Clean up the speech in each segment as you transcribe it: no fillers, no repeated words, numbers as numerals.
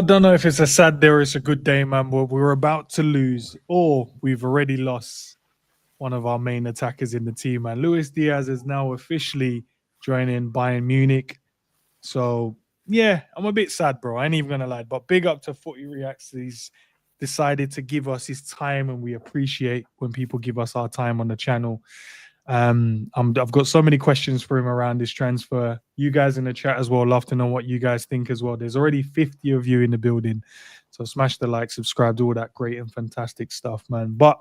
I don't know if it's a sad day or it's a good day, man, but we're about to lose, or we've already lost one of our main attackers in the team, man. Luis Díaz is now officially joining Bayern Munich. So, yeah, I'm a bit sad, bro. I ain't even going to lie. But big up to Footy Reacts. He's decided to give us his time, and we appreciate when people give us our time on the channel. I've got so many questions for him around this transfer. You guys in the chat as well, love to know what you guys think as well. There's already 50 of you in the building, so smash the like, subscribe, do all that great and fantastic stuff, man. But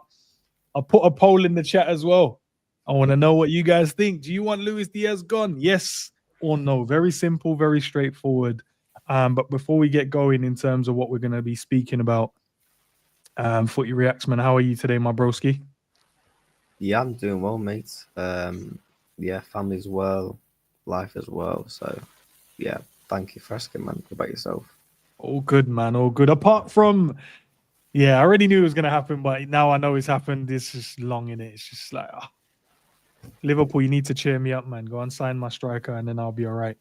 I'll put a poll in the chat as well. I want to know what you guys think. Do you want Luis Díaz gone? Yes or no? Very simple, very straightforward. But before we get going in terms of what we're going to be speaking about, Footy Reacts, man, how are you today, my broski? Yeah, I'm doing well, mate. Yeah, family's well, life as well. So, yeah, thank you for asking, man. What about yourself? All good, man. All good. Apart from, yeah, I already knew it was going to happen, but now I know it's happened. It's just long in it. It's just like, Liverpool, you need to cheer me up, man. Go and sign my striker, and then I'll be all right.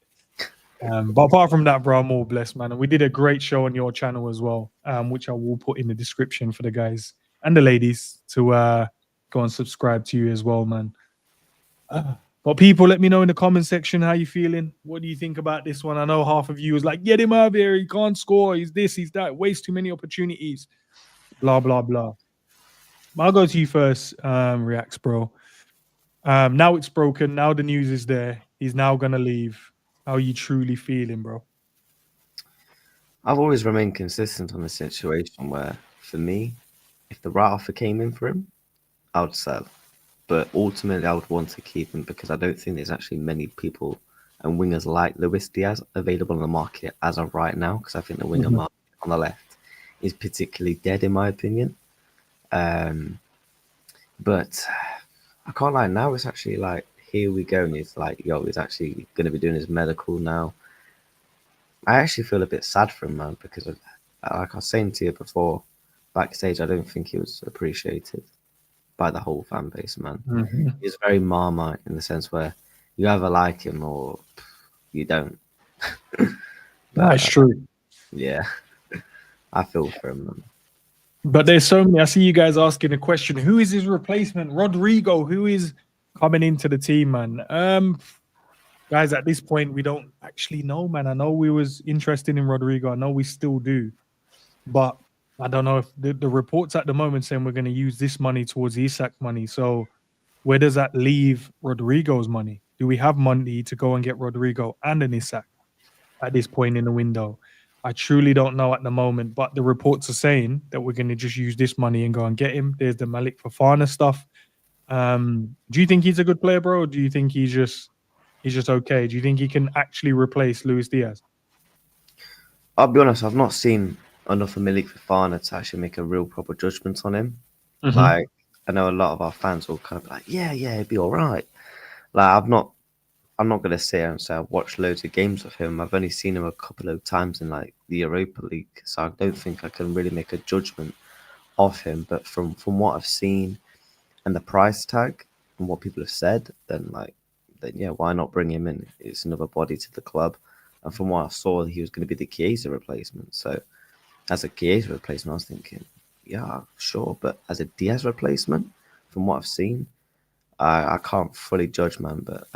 But apart from that, bro, I'm all blessed, man. And we did a great show on your channel as well, which I will put in the description for the guys and the ladies to go and subscribe to you as well, man. But people, let me know in the comment section how you feeling. What do you think about this one? I know half of you was like, get him out of here. He can't score. He's this, he's that. Waste too many opportunities. Blah, blah, blah. I'll go to you first, Reacts, bro. Now it's broken. Now the news is there. He's now going to leave. How are you truly feeling, bro? I've always remained consistent on the situation where, for me, if the right offer came in for him, I would sell. But ultimately, I would want to keep him because I don't think there's actually many people and wingers like Luis Díaz available on the market as of right now. Because I think the winger market on the left is particularly dead, in my opinion. But I can't lie. Now it's actually like, here we go. And it's like, yo, he's actually going to be doing his medical now. I actually feel a bit sad for him, man, because like I was saying to you before, backstage, I don't think he was appreciated by the whole fan base, man. He's very Marmite in the sense where you either like him or you don't. That's true. Yeah, I feel for him, man. But there's so many. I see you guys asking a question. Who is his replacement? Rodrigo, who is coming into the team, man? Guys, at this point, we don't actually know, man. I know we was interested in Rodrigo. I know we still do. But I don't know if the reports at the moment saying we're going to use this money towards the ISAK money. So where does that leave Rodrigo's money? Do we have money to go and get Rodrigo and an ISAK at this point in the window? I truly don't know at the moment, but the reports are saying that we're going to just use this money and go and get him. There's the Malik Fofana stuff. Do you think he's a good player, bro? Or do you think he's just okay? Do you think he can actually replace Luis Díaz? I'll be honest, I've not seen enough of Malik Fofana to actually make a real proper judgment on him. Like, I know a lot of our fans will kind of be like, yeah, it'd be all right. Like, I'm not going to sit here and say I've watched loads of games of him. I've only seen him a couple of times in like the Europa League, so I don't think I can really make a judgment of him. But from what I've seen and the price tag and what people have said, then yeah, why not bring him in? It's another body to the club. And from what I saw, he was going to be the Chiesa replacement. So as a Chiesa replacement, I was thinking, yeah, sure. But as a Diaz replacement, from what I've seen, I can't fully judge, man. But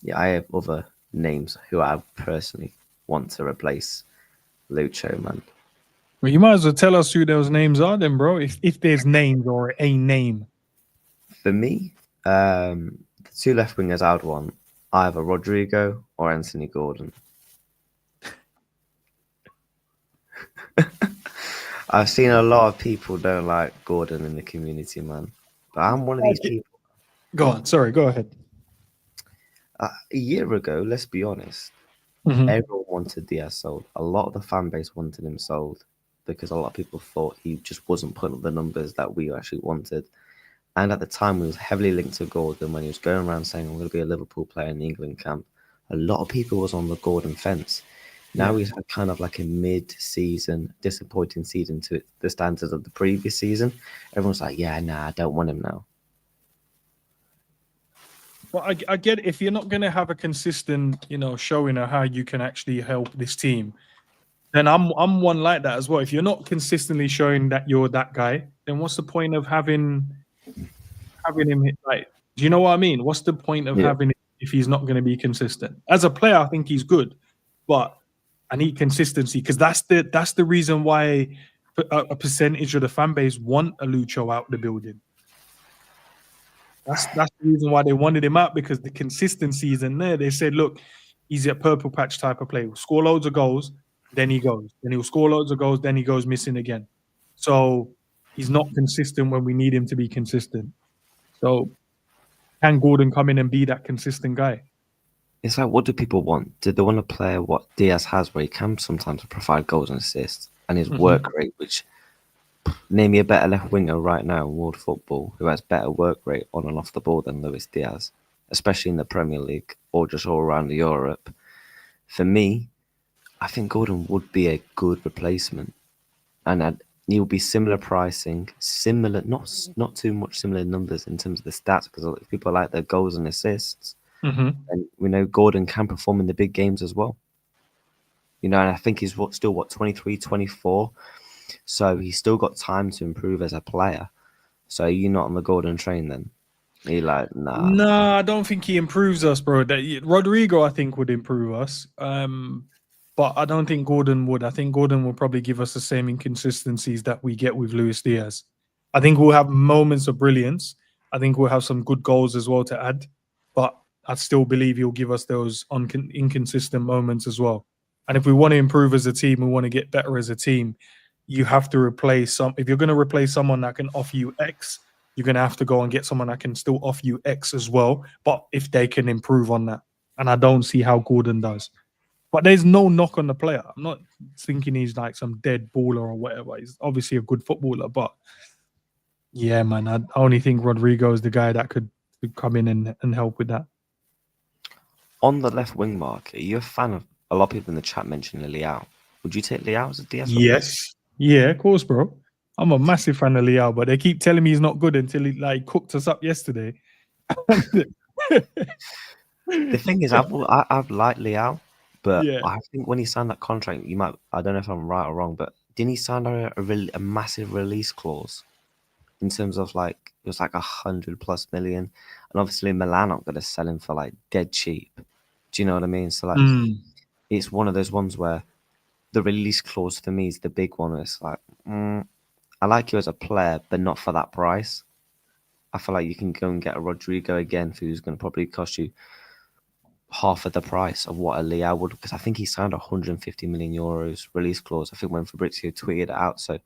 yeah, I have other names who I personally want to replace Lucho, man. Well, you might as well tell us who those names are then, bro. If there's names or a name. For me, the two left wingers I would want either Rodrigo or Anthony Gordon. I've seen a lot of people don't like Gordon in the community, man. But I'm one of these people. Go on. Sorry, go ahead. A year ago, let's be honest, everyone wanted Diaz sold. A lot of the fan base wanted him sold because a lot of people thought he just wasn't putting up the numbers that we actually wanted. And at the time, he was heavily linked to Gordon when he was going around saying, I'm going to be a Liverpool player in the England camp. A lot of people was on the Gordon fence. Now he's had kind of like a mid-season, disappointing season to the standards of the previous season. Everyone's like, yeah, nah, I don't want him now. Well, I get it. If you're not going to have a consistent, showing of how you can actually help this team, then I'm one like that as well. If you're not consistently showing that you're that guy, then what's the point of having him like? Do you know what I mean? What's the point of Yeah. having him if he's not going to be consistent? As a player, I think he's good, but I need consistency because that's the reason why a percentage of the fan base want a Lucho out the building. That's the reason why they wanted him out, because the consistency isn't there. They said, look, he's a purple patch type of player. He'll score loads of goals, then he goes. Then he'll score loads of goals, then he goes missing again. So he's not consistent when we need him to be consistent. So can Gordon come in and be that consistent guy? It's like, what do people want? Do they want a player what Diaz has, where he can sometimes provide goals and assists, and his work rate, which, name me a better left winger right now in world football who has better work rate on and off the ball than Luis Díaz, especially in the Premier League or just all around Europe. For me, I think Gordon would be a good replacement, and he'll be similar pricing, similar, not too much similar numbers in terms of the stats, because if people like their goals and assists, and we know Gordon can perform in the big games as well. And I think he's still 23, 24. So he's still got time to improve as a player. So you're not on the Gordon train then? You're like, nah. Nah, I don't think he improves us, bro. Rodrigo, I think, would improve us. But I don't think Gordon would. I think Gordon will probably give us the same inconsistencies that we get with Luis Díaz. I think we'll have moments of brilliance. I think we'll have some good goals as well to add. But I still believe he'll give us those inconsistent moments as well. And if we want to improve as a team, we want to get better as a team, you have to replace if you're going to replace someone that can offer you X, you're going to have to go and get someone that can still offer you X as well. But if they can improve on that, and I don't see how Gordon does. But there's no knock on the player. I'm not thinking he's like some dead baller or whatever. He's obviously a good footballer, but yeah, man, I only think Rodrigo is the guy that could come in and help with that. On the left wing mark, are you a fan of, a lot of people in the chat mentioned Leao? Would you take Leao as a DS? Yes. Yeah, of course, bro. I'm a massive fan of Leao, but they keep telling me he's not good until he cooked us up yesterday. The thing is, I've liked Leao, but yeah. I think when he signed that contract, I don't know if I'm right or wrong, but didn't he sign a massive release clause in terms of it was like 100+ million, and obviously Milan aren't going to sell him for dead cheap. Do you know what I mean? So it's one of those ones where the release clause for me is the big one. It's like, I like you as a player, but not for that price. I feel like you can go and get a Rodrigo again, who's going to probably cost you half of the price of what a Leao would, because I think he signed 150 million euros release clause, I think, when Fabrizio tweeted it out. So, and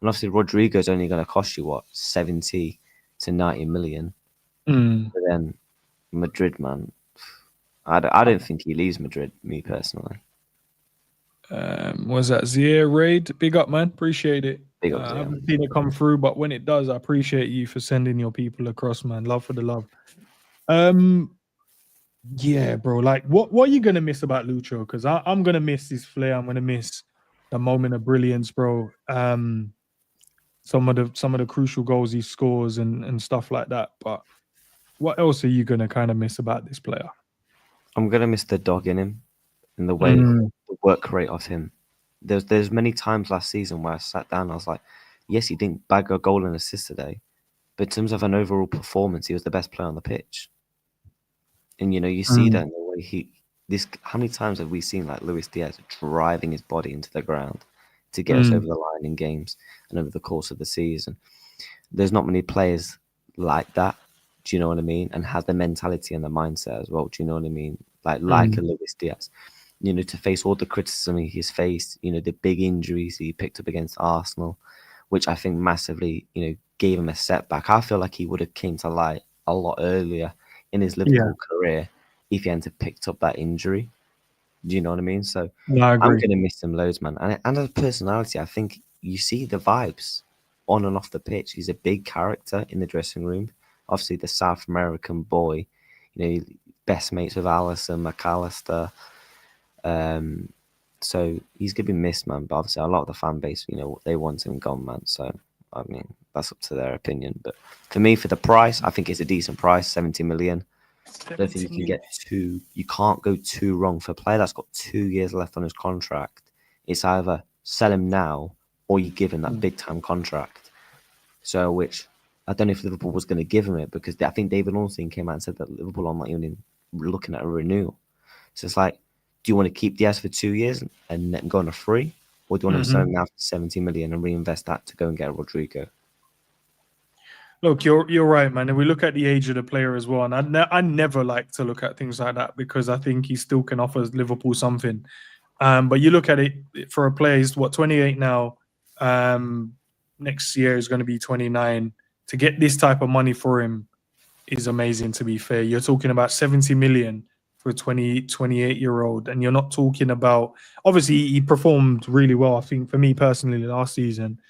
obviously Rodrigo's only going to cost you 70 to 90 million. But then Madrid, man, I don't think he leaves Madrid, me personally. Was that Zier Raid? Big up, man. Appreciate it. Big up, I haven't seen it come through, but when it does, I appreciate you for sending your people across, man. Love for the love. Yeah, bro. What are you gonna miss about Lucho? Because I'm gonna miss his flair. I'm gonna miss the moment of brilliance, bro. Some of the crucial goals he scores and stuff like that. But what else are you gonna kind of miss about this player? I'm gonna miss the dog in him, and the way the work rate of him. There's many times last season where I sat down, I was like, yes, he didn't bag a goal and assist today, but in terms of an overall performance, he was the best player on the pitch. And you see that in the way how many times have we seen Luis Díaz driving his body into the ground to get us over the line in games and over the course of the season? There's not many players like that. Do you know what I mean? And has the mentality and the mindset as well. Do you know what I mean? Like a Luis Díaz, to face all the criticism he's faced, the big injuries he picked up against Arsenal, which I think massively, gave him a setback. I feel like he would have came to light a lot earlier in his Liverpool career if he hadn't picked up that injury. Do you know what I mean? So I'm going to miss him loads, man. And as a personality, I think you see the vibes on and off the pitch. He's a big character in the dressing room. Obviously, the South American boy, best mates with Alisson, McAllister. So he's going to be missed, man. But obviously, a lot of the fan base, they want him gone, man. So, I mean, that's up to their opinion. But for me, for the price, I think it's a decent price, 70 million. I don't think you can't go too wrong for a player that's got 2 years left on his contract It's either sell him now or you give him that big time contract. So, which I don't know if Liverpool was going to give him it, because I think David Ornstein came out and said that Liverpool are not even looking at a renewal. So it's like, do you want to keep Diaz for 2 years and let him go on a free? Or do you want to sell him now for 70 million and reinvest that to go and get Rodrigo? Look, you're right, man. And we look at the age of the player as well, and I never like to look at things like that, because I think he still can offer Liverpool something. But you look at it for a player, he's 28 now. Next year is going to be 29. To get this type of money for him is amazing, to be fair. You're talking about 70 million for a 28-year-old, and you're not talking about, obviously he performed really well, I think, for me personally last season.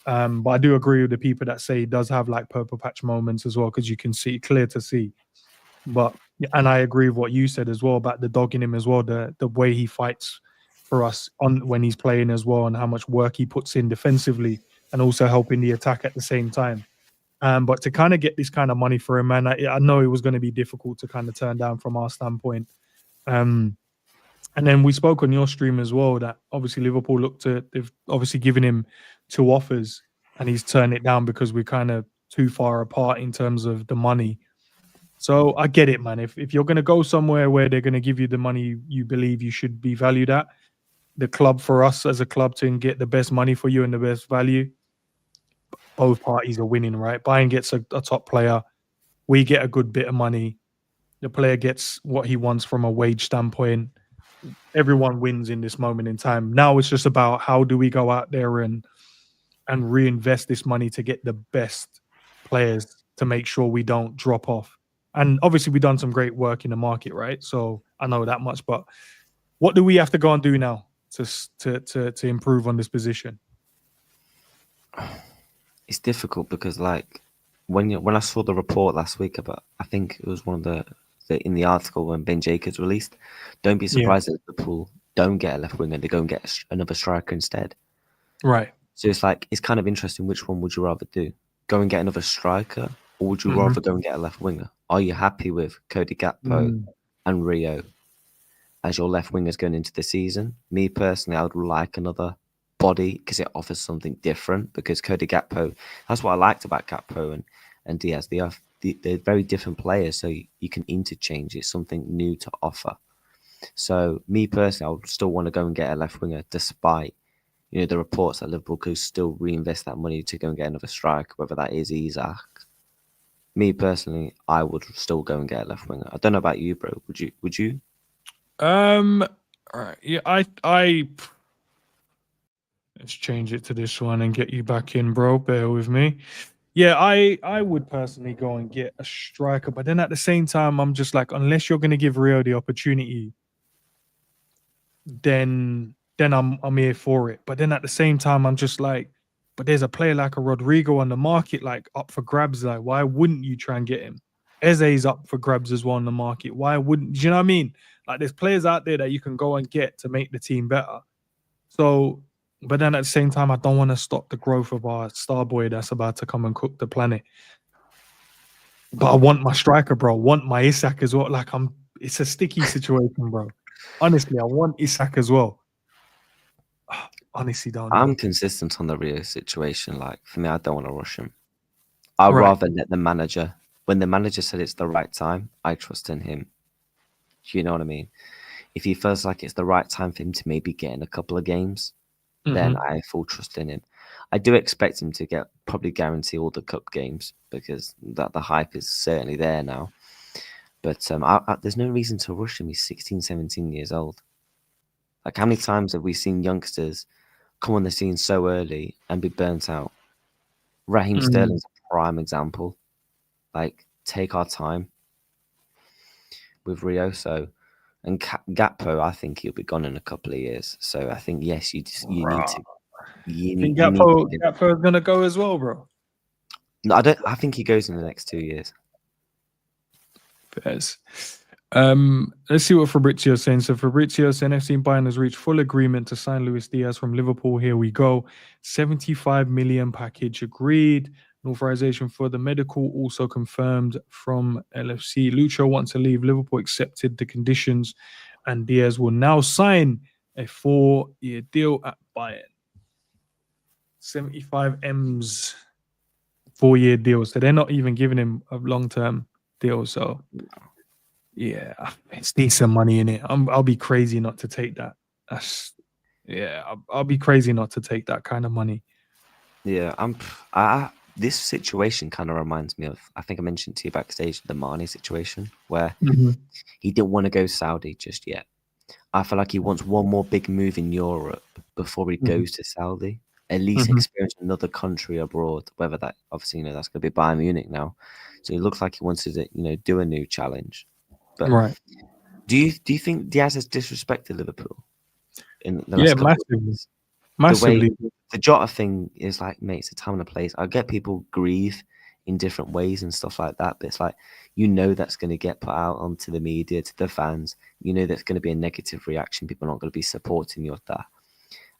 But I do agree with the people that say he does have like purple patch moments as well, because you can see clear to see. But and I agree with what you said as well about the dog in him as well, the way he fights for us on when he's playing as well, and how much work he puts in defensively and also helping the attack at the same time. But to kind of get this kind of money for him, man, I know it was going to be difficult to kind of turn down from our standpoint. And then we spoke on your stream as well that obviously Liverpool they've obviously given him 2 offers and he's turned it down because we're kind of too far apart in terms of the money. So I get it, man. If you're going to go somewhere where they're going to give you the money you believe you should be valued at, the club, for us as a club, to get the best money for you and the best value, both parties are winning, right? Bayern gets a top player. We get a good bit of money. The player gets what he wants from a wage standpoint. Everyone wins in this moment in time. Now it's just about how do we go out there and reinvest this money to get the best players to make sure we don't drop off. And obviously we've done some great work in the market, right? So I know that much. But what do we have to go and do now to improve on this position? It's difficult because, like, when I saw the report last week about, I think it was one of the in the article when Ben Jacobs released, don't be surprised that Liverpool don't get a left winger, they go and get another striker instead. Right. So it's like, it's kind of interesting. Which one would you rather do? Go and get another striker, or would you rather go and get a left winger? Are you happy with Cody Gakpo and Rio as your left wingers going into the season? Me personally, I would like another body because it offers something different. Because Cody Gakpo, that's what I liked about Gakpo and Diaz. They're very different players, so you can interchange. It's something new to offer. So me personally, I would still want to go and get a left winger, despite the reports that Liverpool could still reinvest that money to go and get another striker, whether that is ISAK. Me personally, I would still go and get a left winger. I don't know about you, bro. Would you? All right. Yeah, I let's change it to this one and get you back in, bro. Bear with me. Yeah, I would personally go and get a striker, but then at the same time, I'm just like, unless you're going to give Rio the opportunity, then I'm here for it. But then at the same time, I'm just like, but there's a player like a Rodrigo on the market, like up for grabs. Like, why wouldn't you try and get him? Eze's up for grabs as well on the market. Why wouldn't, do you know what I mean? Like, there's players out there that you can go and get to make the team better. So, but then at the same time, I don't want to stop the growth of our star boy that's about to come and cook the planet. But I want my striker, bro. I want my ISAK as well. Like, it's a sticky situation, bro. Honestly, I want ISAK as well. Honestly, don't know. I'm consistent on the Rio situation. Like, for me, I don't want to rush him. I'd rather let the manager, when the manager said it's the right time, I trust in him. Do you know what I mean? If he feels like it's the right time for him to maybe get in a couple of games, then I have full trust in him. I do expect him to probably guarantee all the cup games, because the hype is certainly there now. But there's no reason to rush him. He's 16, 17 years old. Like, how many times have we seen youngsters come on the scene so early and be burnt out? Raheem Sterling's a prime example. Like, take our time with Rio. So, and Gakpo, I think he'll be gone in a couple of years. So I think, yes, you need to. Think Gakpo is gonna go as well, bro? No, I don't. I think he goes in the next 2 years. Let's see what Fabrizio is saying. So Fabrizio saying FC Bayern has reached full agreement to sign Luis Díaz from Liverpool. Here we go. 75 million package agreed. An authorization for the medical also confirmed from LFC. Lucho wants to leave. Liverpool accepted the conditions, and Diaz will now sign a 4-year deal at Bayern. 75 M's 4-year deal. So they're not even giving him a long-term deal. So yeah, it's decent money in it. I'll be crazy not to take that. That's I'll be crazy not to take that kind of money. Yeah, this situation kind of reminds me of, I think I mentioned to you backstage, the Mane situation, where he didn't want to go Saudi just yet. I feel like he wants one more big move in Europe before he goes to Saudi. At least experience another country abroad, whether that, obviously, that's going to be Bayern Munich now. So it looks like he wants to, do a new challenge. But Right. do you think Diaz has disrespected Liverpool in the Yeah, last couple of years? massively. The way the Jota thing is like, mate, it's a time and a place. I get people grieve in different ways and stuff like that, but it's like, that's going to get put out onto the media, to the fans. That's going to be a negative reaction. People are not going to be supporting your dad.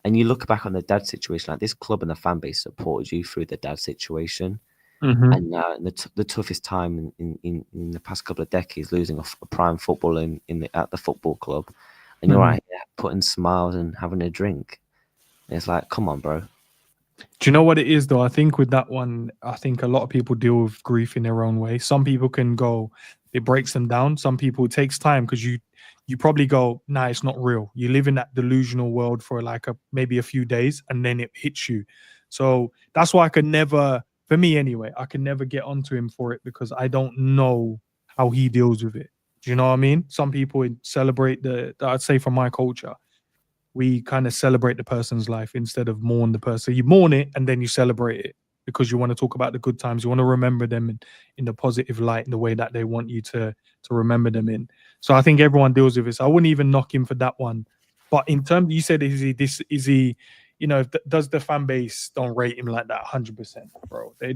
And you look back on the dad situation, like this club and the fan base supported you through the dad situation. And the toughest time in the past couple of decades, losing a prime footballer at the football club, and you're right here putting smiles and having a drink. It's like, come on, bro. Do you know what it is, though? I think with that one, I think a lot of people deal with grief in their own way. Some people can go, it breaks them down. Some people, it takes time because you probably go, nah, it's not real. You live in that delusional world for like maybe a few days, and then it hits you. So that's why I could never, for me anyway, I can never get onto him for it because I don't know how he deals with it. Do you know what I mean? Some people celebrate I'd say from my culture, we kind of celebrate the person's life instead of mourn the person. You mourn it and then you celebrate it because you want to talk about the good times. You want to remember them in the positive light, in the way that they want you to remember them in. So I think everyone deals with this. I wouldn't even knock him for that one. But in terms, you said, is he, does the fan base don't rate him like that 100%, bro? They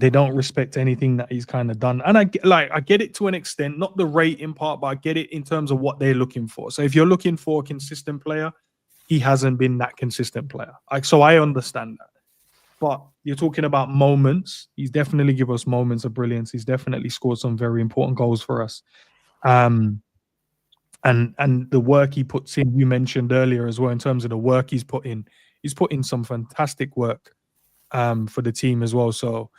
don't respect anything that he's kind of done. And I get it to an extent, not the rating part, but I get it in terms of what they're looking for. So if you're looking for a consistent player, he hasn't been that consistent player. So I understand that. But you're talking about moments. He's definitely given us moments of brilliance. He's definitely scored some very important goals for us. And the work he puts in, you mentioned earlier as well, in terms of the work he's put in some fantastic work for the team as well. So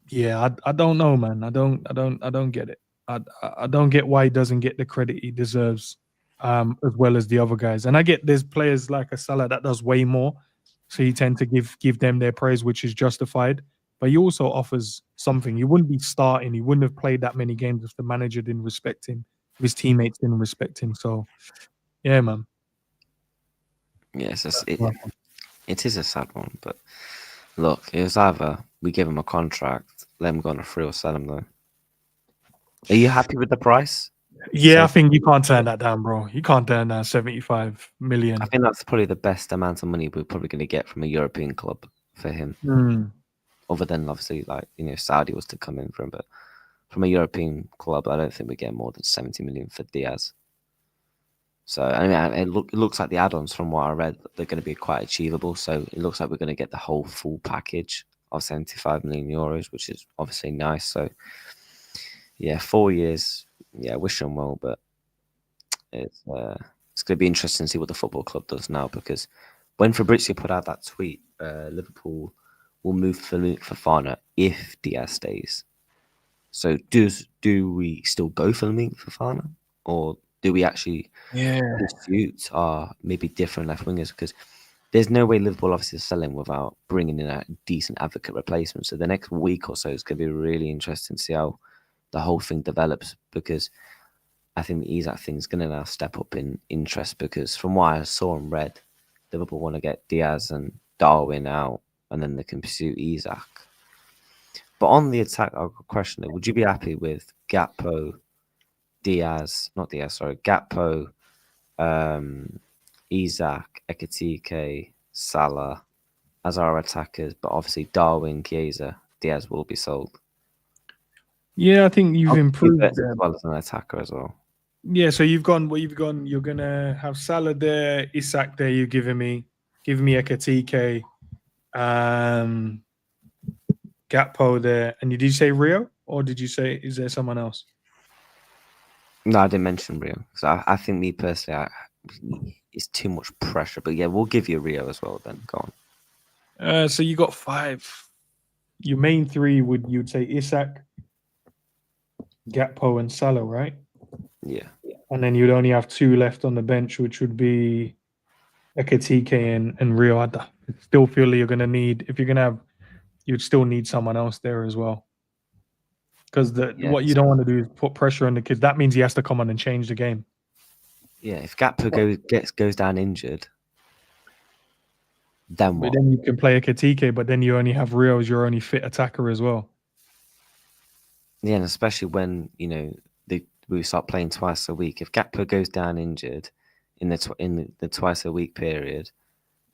yeah, I don't know, man. I don't get it. I don't get why he doesn't get the credit he deserves, as well as the other guys. And I get there's players like a Salah that does way more, so you tend to give them their praise, which is justified. But he also offers something. He wouldn't be starting. He wouldn't have played that many games if the manager didn't respect him, if his teammates didn't respect him. So, yeah, man. Yes, it is a sad one. But look, it was either we give him a contract, let him go on a free, or sell him though. Are you happy with the price? Yeah, I think you can't turn that down, bro. You can't turn down 75 million. I think that's probably the best amount of money we're probably going to get from a European club for him. Other than obviously, like, Saudi was to come in for him, but from a European club, I don't think we get more than 70 million for Diaz. So I mean, it looks like the add-ons, from what I read, they're going to be quite achievable. So it looks like we're going to get the whole full package of 75 million euros, which is obviously nice. So yeah, 4 years. Yeah, wish him well, but it's going to be interesting to see what the football club does now, because when Fabrizio put out that tweet, Liverpool will move for Fofana if Diaz stays. So do we still go for Fofana, or do we actually dispute our maybe different left wingers? Because there's no way Liverpool obviously is selling without bringing in a decent advocate replacement. So the next week or so is going to be really interesting to see how the whole thing develops, because I think the ISAK thing is going to now step up in interest, because from what I saw and read, Liverpool want to get Diaz and Darwin out, and then they can pursue ISAK. But on the attack, I'll question it. Would you be happy with Gakpo, Gakpo, ISAK, Ekitike, Salah as our attackers, but obviously Darwin, Chiesa, Diaz will be sold? Yeah, I think you've improved as well as an attacker as well. Yeah, so you've gone. You're gonna have Salah there, ISAK there. You're giving me Ekitike, Gakpo there, and did you say Rio, or did you say, is there someone else? No, I didn't mention Rio. So I think, me personally, it's too much pressure. But yeah, we'll give you Rio as well. Then go on. So you got 5. Your main 3 you'd say ISAK, Gakpo, and Salah, right? Yeah. And then you'd only have 2 left on the bench, which would be Ekitike and Rio. I still feel you're going to need, if you're going to have, you'd still need someone else there as well. Because what you don't want to do is put pressure on the kid. That means he has to come on and change the game. Yeah, if Gakpo goes down injured, then what? But then you can play Ekitike, but then you only have Rio as your only fit attacker as well. Yeah, and especially when, we start playing twice a week. If Gakpo goes down injured in the twice a week period,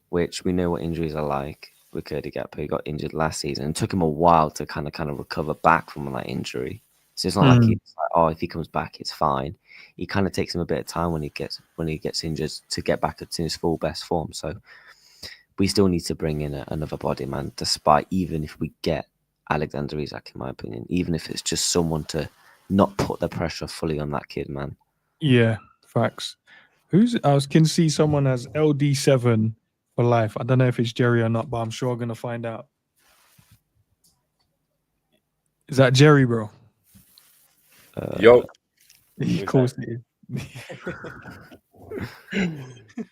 which we know what injuries are like with Cody Gakpo, he got injured last season. It took him a while to kind of recover back from that injury. So it's not like he's like, oh, if he comes back, it's fine. He kind of takes him a bit of time when he gets injured to get back to his full best form. So we still need to bring in another body, man, despite even if we get Alexander Isak, in my opinion, even if it's just someone to not put the pressure fully on that kid, man. Yeah, facts. I can see someone as LD7 for life. I don't know if it's Jerry or not, but I'm sure I'm going to find out. Is that Jerry, bro? Yo. Of course it is.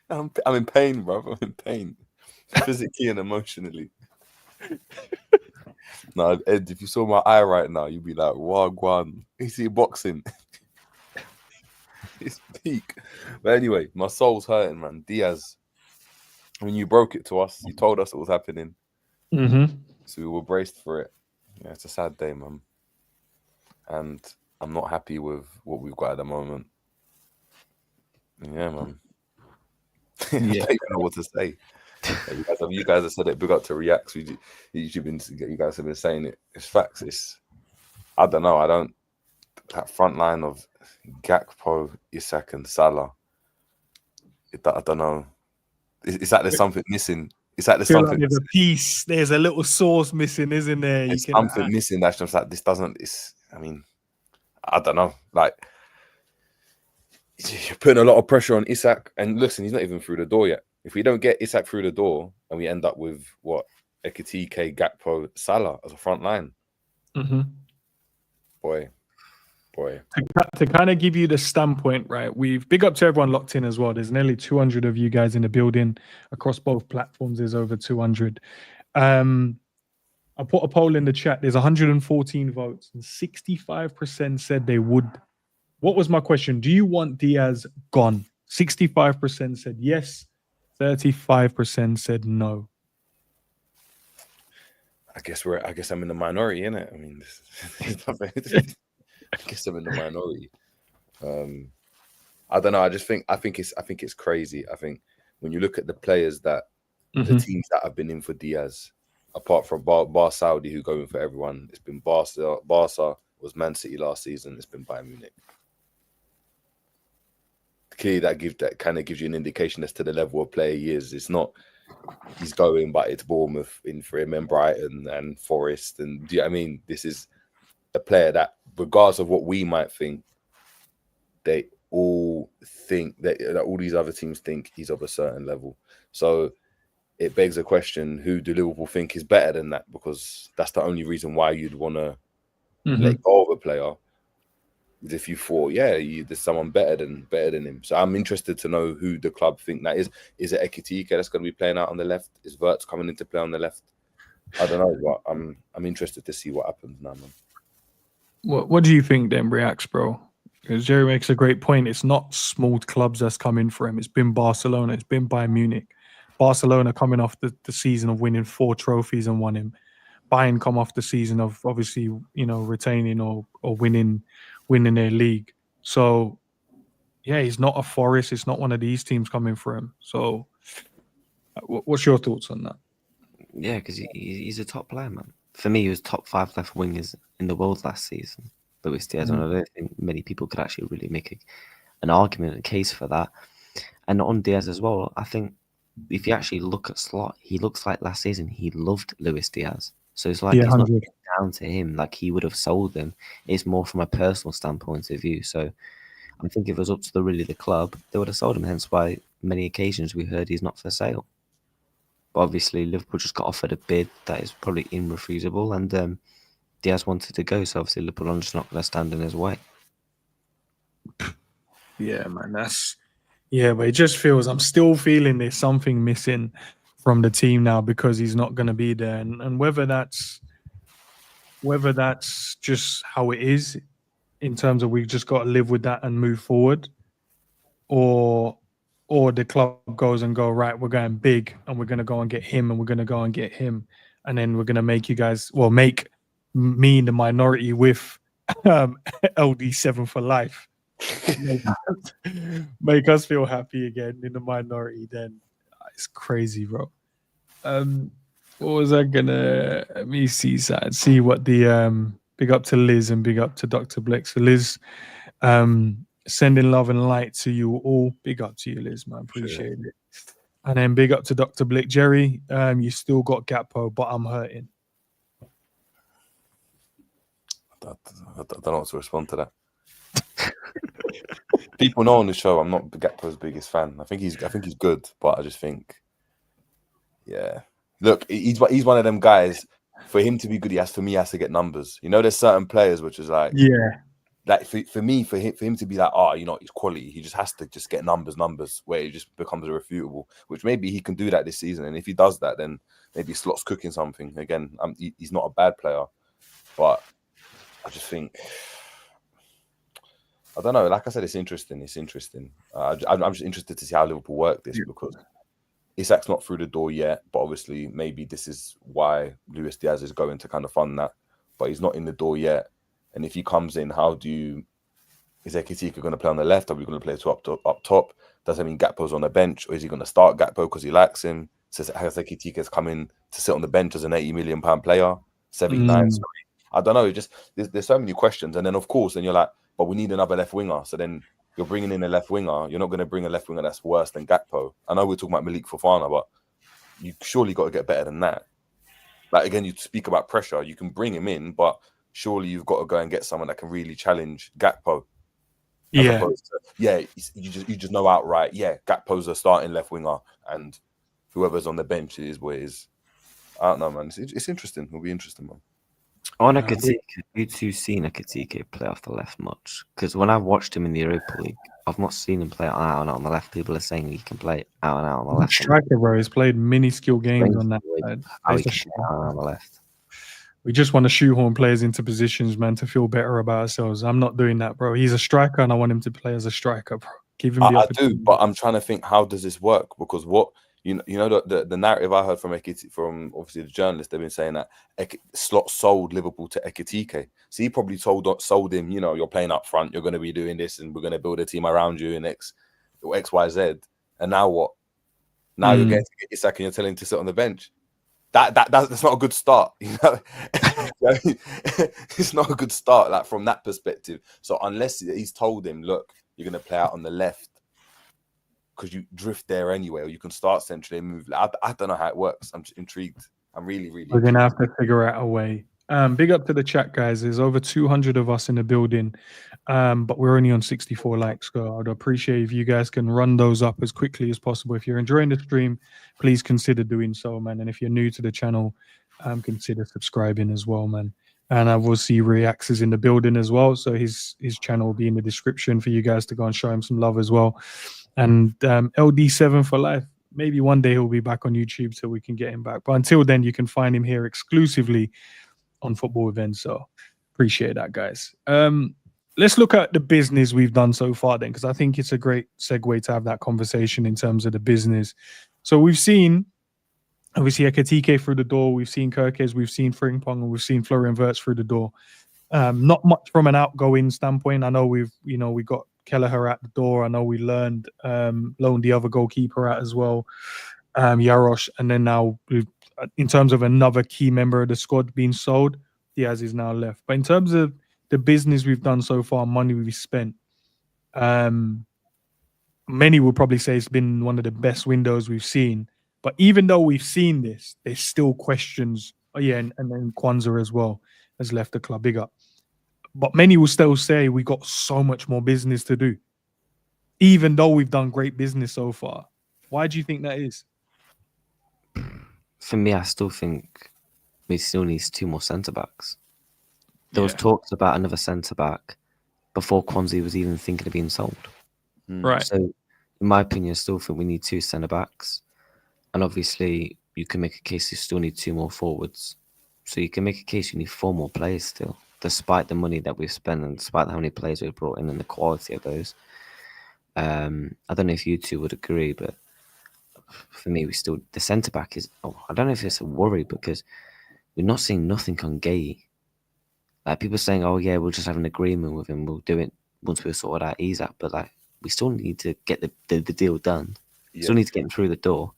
I'm in pain, bro. I'm in pain. Physically and emotionally. No, Ed, if you saw my eye right now, you'd be like, Wagwan. You see boxing. It's peak. But anyway, my soul's hurting, man. Diaz, when you broke it to us, you told us it was happening. Mm-hmm. So we were braced for it. Yeah, it's a sad day, man. And I'm not happy with what we've got at the moment. Yeah, man. I don't even know what to say. You guys have said it. Big up to Reacts. You guys have been saying it. It's facts. I don't know. That front line of Gakpo, Isak, and Salah. I don't know. It's like there's something missing. It's like there's something. Like there's a piece. There's a little sauce missing, isn't there? There's something missing. That's just like this doesn't. I don't know. Like you're putting a lot of pressure on Isak, and listen, he's not even through the door yet. If we don't get Isak through the door, and we end up with what Ekitike, Gakpo, Salah as a front line, boy. To kind of give you the standpoint, right? We've big up to everyone locked in as well. There's nearly 200 of you guys in the building across both platforms. There's over 200. I put a poll in the chat. There's 114 votes, and 65% said they would. What was my question? Do you want Diaz gone? 65% said yes. 35% said no. I guess I'm in the minority, innit? I mean, I guess I'm in the minority. I don't know. I think it's crazy. I think when you look at the players the teams that have been in for Diaz, apart from Bar Saudi, who go in for everyone, it's been Barca was Man City last season. It's been Bayern Munich. Clearly, that kind of gives you an indication as to the level of player he is. It's not he's going, but it's Bournemouth in for him and Brighton and Forest. And do you know what I mean? This is a player that, regardless of what we might think, they all think that all these other teams think he's of a certain level. So it begs a question: who do Liverpool think is better than that? Because that's the only reason why you'd want to let go of a player. If you thought, there's someone better than him. So I'm interested to know who the club think that is. Is it Ekitike that's going to be playing out on the left? Is WIRTZ coming into play on the left? I don't know, but I'm interested to see what happens now, man. What do you think then, Reacts, bro? Because Jerry makes a great point. It's not small clubs that's come in for him. It's been Barcelona. It's been Bayern Munich. Barcelona coming off the season of winning 4 trophies and won him. Bayern come off the season of obviously, retaining or winning their league. So, he's not a Forest. It's not one of these teams coming for him. So, what's your thoughts on that? Yeah, because he's a top player, man. For me, he was top 5 left wingers in the world last season. Luis Díaz, and I don't think many people could actually really make an argument, a case for that. And on Diaz as well, I think if you actually look at Slot, he looks like last season he loved Luis Díaz. So it's like it's not down to him, like he would have sold him. It's more from a personal standpoint of view. So I think if it was up to the club, they would have sold him. Hence why many occasions we heard he's not for sale. But obviously, Liverpool just got offered a bid that is probably irrefusable, and Diaz wanted to go, so obviously Liverpool are just not going to stand in his way. Yeah, man, but it just feels, I'm still feeling there's something missing from the team now because he's not going to be there, and whether that's just how it is in terms of we've just got to live with that and move forward, or the club goes and go, right, we're going big and we're going to go and get him and we're going to go and get him, and then we're going to make you guys, well, make me in the minority with LD7 for life. Make us feel happy again in the minority, then it's crazy, bro. What was I gonna, let me see what the big up to Liz and big up to Dr. Blick. So Liz, sending love and light to you all. Big up to you, Liz, man. Appreciate it. And then big up to Dr. Blick. Jerry, you still got Gakpo, but I'm hurting. I don't know what to respond to that. People know on the show I'm not Gakpo's biggest fan. I think he's good, but I just think, yeah. Look, he's one of them guys. For him to be good, he has to get numbers. You know, there's certain players which is like, yeah, like for him to be like, he's quality. He just has to just get numbers, where it just becomes irrefutable. Which maybe he can do that this season, and if he does that, then maybe Slot's cooking something again. He's not a bad player, but I just think, I don't know. Like I said, it's interesting. I'm just interested to see how Liverpool work this, because ISAK's not through the door yet, but obviously maybe this is why Luis Díaz is going to kind of fund that. But he's not in the door yet. And if he comes in, is Ekitike going to play on the left? Are we going to play up top? Does that mean Gakpo's on the bench? Or is he going to start Gakpo because he likes him? Has Ekitike come in to sit on the bench as an £80 million player? 79, sorry. I don't know. There's so many questions. And then, of course, then you're like, but we need another left winger. So then you're bringing in a left winger. You're not going to bring a left winger that's worse than Gakpo. I know we're talking about Malik Fofana, but you surely got to get better than that. Like, again, you speak about pressure. You can bring him in, but surely you've got to go and get someone that can really challenge Gakpo. Yeah. You just know outright, Gakpo's a starting left winger, and whoever's on the bench is what it is. I don't know, man. It's interesting. It'll be interesting, man. On Ekitike, have you two seen Ekitike play off the left much? Because when I've watched him in the Europa League, I've not seen him play out and out on the left. People are saying he can play out and out on the left. Striker, bro. He's played mini skill games on that side. How he can play out and out on the left. We just want to shoehorn players into positions, man, to feel better about ourselves. I'm not doing that, bro. He's a striker, and I want him to play as a striker, bro. Give him the opportunity. I do, but I'm trying to think, how does this work? Because what you know the narrative I heard from obviously the journalists, they've been saying that Slot sold Liverpool to Ekitike. So he probably sold him, you're playing up front, you're going to be doing this, and we're going to build a team around you in X, Y, Z. And now what? Now you're getting to get ISAK and you're telling him to sit on the bench. That's not a good start, It's not a good start, like, from that perspective. So unless he's told him, look, you're going to play out on the left because you drift there anyway, or you can start centrally and move. I don't know how it works. I'm just intrigued. I'm really We're going to have to figure out a way. Big up to the chat, guys. There's over 200 of us in the building, but we're only on 64 likes. So I'd appreciate if you guys can run those up as quickly as possible. If you're enjoying the stream, please consider doing so, man. And if you're new to the channel, consider subscribing as well, man. And I will see Reacts is in the building as well. So his channel will be in the description for you guys to go and show him some love as well. And LD7 for life. Maybe one day he'll be back on YouTube so we can get him back. But until then, you can find him here exclusively on football events. So appreciate that, guys. Let's look at the business we've done so far then, because I think it's a great segue to have that conversation in terms of the business. So we've seen, obviously, Ekitike through the door. We've seen Kirkes, we've seen Frimpong, and we've seen Florian Wirtz through the door. Not much from an outgoing standpoint. I know we got Kelleher at the door. I know we loaned the other goalkeeper out as well, Jarosz, and then now in terms of another key member of the squad being sold, Diaz is now left. But in terms of the business we've done so far, money we've spent, many will probably say it's been one of the best windows we've seen. But even though we've seen this, there's still questions. Oh yeah, and then Kwanzaa as well has left the club. Big up. But many will still say we got so much more business to do. even though we've done great business so far. Why do you think that is? For me, I still think we still need 2 more centre-backs. There was talks about another centre-back before Kwanzaa was even thinking of being sold. Right. So, in my opinion, I still think we need 2 centre-backs. And obviously, you can make a case you still need 2 more forwards. So you can make a case you need 4 more players still, despite the money that we've spent and despite how many players we've brought in and the quality of those. I don't know if you two would agree, but for me, the centre-back is... I don't know if it's a worry because we're not seeing nothing on Gay. Like, people saying, oh, yeah, we'll just have an agreement with him. We'll do it once we've sorted out ISAK. But, like, we still need to get the deal done. Still need to get him through the door.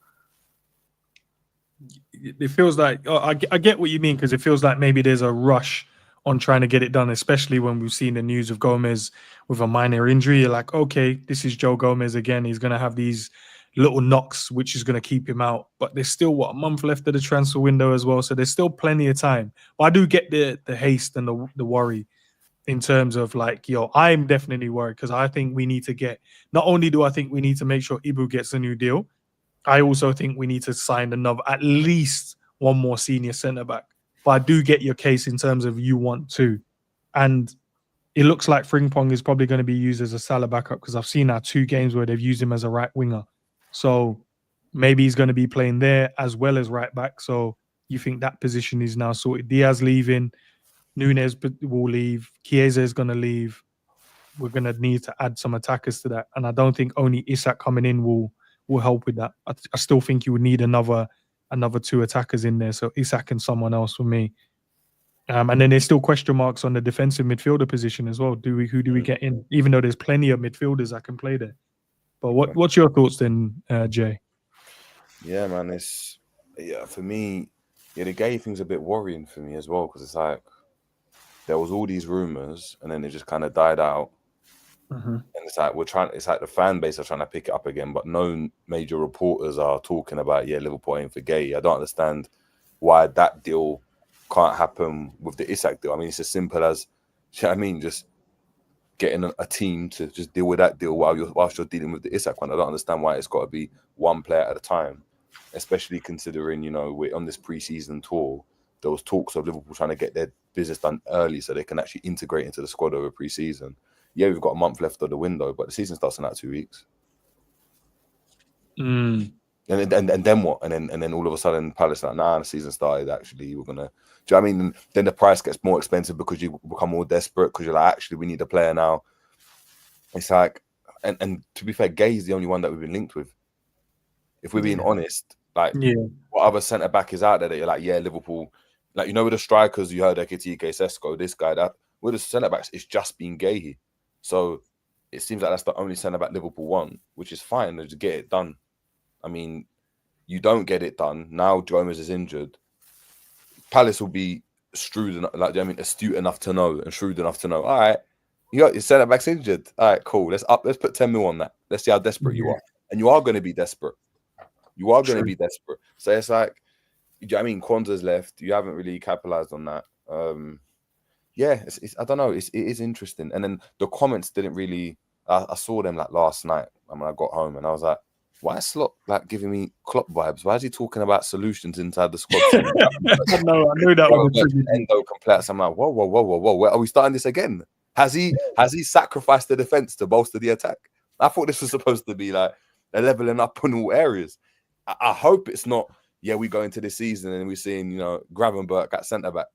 It feels like... I get what you mean, because it feels like maybe there's a rush on trying to get it done, especially when we've seen the news of Gomez with a minor injury. You're like, okay, this is Joe Gomez again. He's going to have these little knocks, which is going to keep him out. But there's still, a month left of the transfer window as well. So there's still plenty of time. But I do get the haste and the worry in terms of like, I'm definitely worried because I think we need to get, not only do I think we need to make sure Ibu gets a new deal, I also think we need to sign at least one more senior centre-back. But I do get your case in terms of you want to. And it looks like Frimpong is probably going to be used as a Salah backup because I've seen now 2 games where they've used him as a right winger. So maybe he's going to be playing there as well as right back. So you think that position is now sorted. Diaz leaving, Nunes will leave, Chiesa is going to leave. We're going to need to add some attackers to that. And I don't think only ISAK coming in will help with that. I still think you would need another 2 attackers in there. So ISAK and someone else for me. And then there's still question marks on the defensive midfielder position as well. Who do we get in? Even though there's plenty of midfielders that can play there. But what's your thoughts then, Jay? Yeah, man. For me, the Gay thing's a bit worrying for me as well because it's like there was all these rumors and then it just kind of died out. And it's like it's like the fan base are trying to pick it up again, but no major reporters are talking about Liverpool aiming for Gay. I don't understand why that deal can't happen with the ISAK deal. I mean, it's as simple as, just getting a team to just deal with that deal whilst you're dealing with the ISAK one. I don't understand why it's got to be one player at a time, especially considering, we're on this pre-season tour. There was talks of Liverpool trying to get their business done early so they can actually integrate into the squad over pre-season. Yeah, we've got a month left of the window, but the season starts in like 2 weeks. And then what? And then all of a sudden, Palace like, nah, the season started. Actually, we're gonna. Do you know what I mean? Then the price gets more expensive because you become more desperate because you're like, actually, we need a player now. It's like, and to be fair, Gay is the only one that we've been linked with. If we're being honest, like, what other centre back is out there that you're like, Liverpool, like, with the strikers, you heard Ekitike, Sesko, this guy, that. With the centre backs, it's just been Gay. So it seems like that's the only centre back Liverpool want, which is fine. They just get it done. I mean, you don't get it done. Now Gomez is injured. Palace will be astute enough to know and shrewd enough to know, all right, you got your centre-back's injured. All right, cool. Let's put 10 mil on that. Let's see how desperate you are. And you are going to be desperate. You are going to be desperate. So it's like, Kwanzaa's left. You haven't really capitalized on that. I don't know. It is interesting. And then the comments didn't really... I saw them like last night when I got home and I was like, why is Slot like giving me Klopp vibes? Why is he talking about solutions inside the squad? I know that was Endo complex. I'm like, whoa. Are we starting this again? Has he sacrificed the defense to bolster the attack? I thought this was supposed to be like a leveling up in all areas. I hope it's not. We go into this season and we're seeing Gravenberch at centre back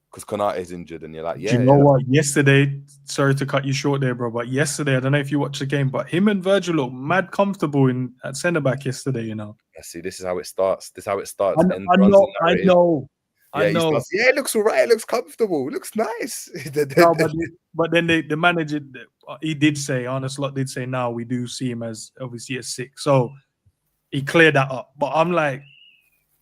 because Konate is injured, and you're like, Do you know what? Yesterday, sorry to cut you short there, bro, but yesterday, I don't know if you watched the game, but him and Virgil look mad comfortable at centre back yesterday. Yeah, see, this is how it starts. I know. It looks all right. It looks comfortable. It looks nice. No, but then the manager, he did say, Arne Slot did say, now we do see him as obviously a 6. So he cleared that up. But I'm like,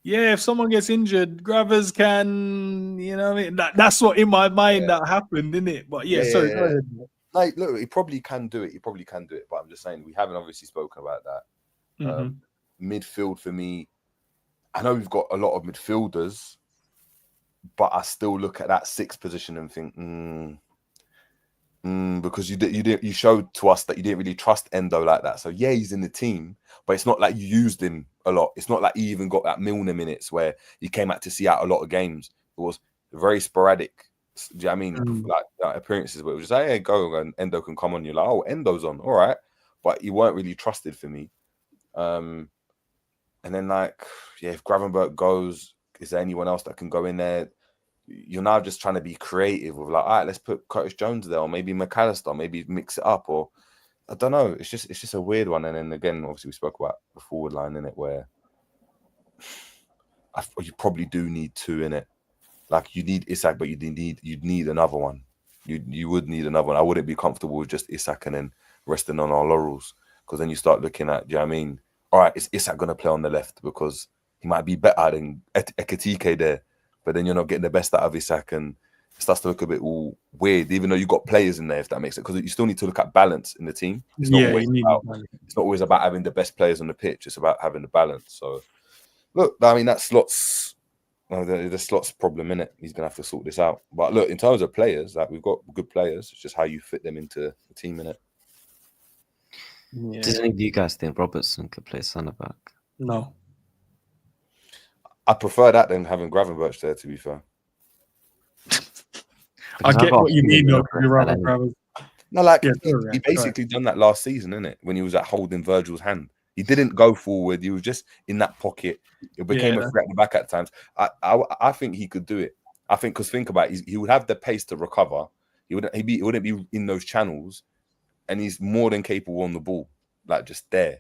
if someone gets injured, Gravers can, what I mean? That's what in my mind that happened, didn't it? But sorry, go ahead. Like, look, he probably can do it. But I'm just saying, we haven't obviously spoken about that. Midfield for me, I know we've got a lot of midfielders, but I still look at that 6th position and think, Because you showed to us that you didn't really trust Endo like that. So yeah, he's in the team, but it's not like you used him a lot. It's not like he even got that Milner minutes where he came out to see out a lot of games. It was very sporadic. Do you know what I mean? Like appearances where it was just like, hey, go and Endo can come on. You're like, oh, Endo's on, all right, but he weren't really trusted for me. And then like, yeah, if Gravenberch goes, is there anyone else that can go in there? You're now just trying to be creative with like, all right, let's put Curtis Jones there, or maybe McAllister, maybe mix it up, or I don't know. It's just a weird one. And then again, obviously we spoke about the forward line in it, where you probably do need two in it. Like you need ISAK, but you'd need another one. You would need another one. I wouldn't be comfortable with just ISAK and then resting on our laurels, because then you start looking at, do you know what I mean? All right, is ISAK going to play on the left because he might be better than Ekitike there? But then you're not getting the best out of ISAK, and it starts to look a bit all weird, even though you've got players in there, if that makes sense. Because you still need to look at balance in the team. It's not always about having the best players on the pitch. It's about having the balance. So, look, I mean, that Slot's the Slot's problem, innit? He's going to have to sort this out. But look, in terms of players, like we've got good players. It's just how you fit them into the team, innit? Yeah. Does any of you guys think Robertson could play centre-back? No. I prefer that than having Gravenberch there, to be fair. I get what you mean, though. No, like he basically done that last season, innit? When he was at holding Virgil's hand, he didn't go forward. He was just in that pocket. It became a threat at the back at times. I think he could do it. I think because think about it, he would have the pace to recover. He wouldn't be in those channels, and he's more than capable on the ball, like just there.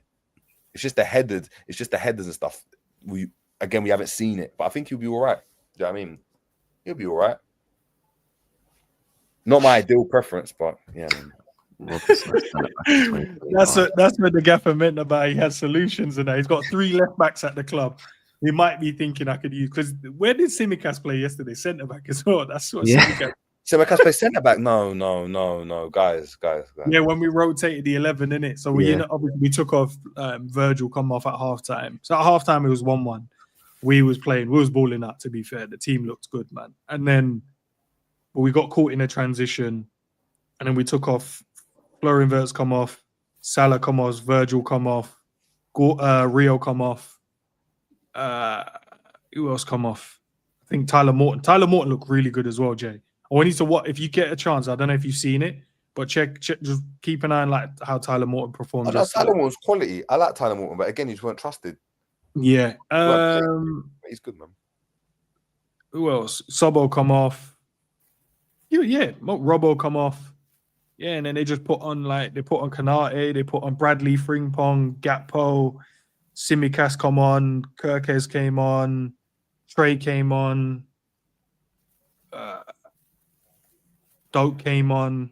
It's just the headers. It's just the headers and stuff. We haven't seen it, but I think he'll be all right. Do you know what I mean? He'll be all right. Not my ideal preference, but yeah. That's what the gaffer meant about he has solutions and that. He's got 3 left backs at the club. He might be thinking I could use, because where did Tsimikas play yesterday? Centre back as well. That's what Tsimikas play centre back. No, guys. Yeah, when we rotated the 11 in it, so obviously we took off Virgil come off at halftime. So at halftime it was 1-1. We was balling out, to be fair. The team looked good, man. And then we got caught in a transition, and then we took off Florian Wirtz come off, Salah come off, Virgil come off, Rio come off. Who else come off? I think Tyler Morton. Tyler Morton looked really good as well, Jay. I want you to watch, if you get a chance. I don't know if you've seen it, but check just keep an eye on like how Tyler Morton performed. Tyler Morton's quality. I like Tyler Morton, but again, he just weren't trusted. Yeah. He's good, man. Who else? Sobo come off. Yeah, Robbo come off. Yeah, and then they just put on Kanate, they put on Bradley, Frimpong, Gakpo, Tsimikas come on, Kirkes came on, Trey came on, Doak came on.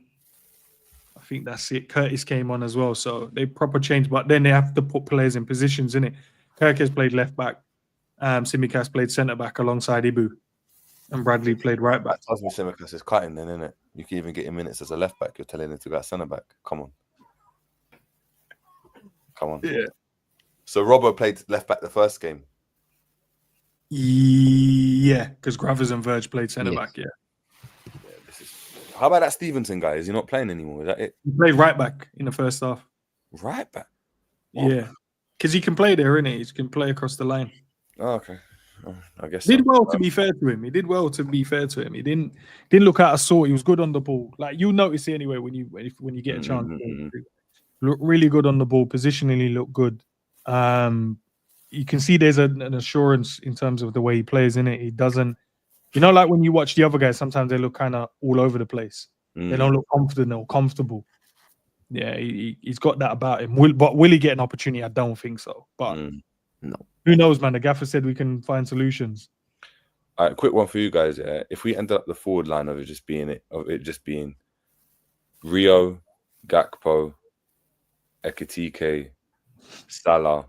I think that's it. Curtis came on as well. So they proper changed, but then they have to put players in positions, innit? Kirkes played left back. Tsimikas played centre back alongside Ibu. And Bradley played right back. That tells me Tsimikas is cutting then, isn't it? You can even get him minutes as a left back. You're telling him to go at centre back. Come on. Yeah. So Robbo played left back the first game. Yeah, because Gravers and Verge played centre back. Yeah. How about that Stevenson guy? Is he not playing anymore? Is that it? He played right back in the first half. Right back. Yeah, because he can play there, innit? He can play across the line. Oh, okay. I guess he did well, to be fair to him. He did well, to be fair to him. He didn't look out of sort. He was good on the ball. Like you'll notice it anyway when you get a chance. Look really good on the ball. Positionally look good. You can see there's an assurance in terms of the way he plays, in it. He doesn't, like when you watch the other guys, sometimes they look kind of all over the place. They don't look confident or comfortable. Yeah, he's got that about him. Will he get an opportunity? I don't think so. But no. Who knows, man? The gaffer said we can find solutions. All right, quick one for you guys. If we end up the forward line of it just being Rio, Gakpo, Ekitike, Salah,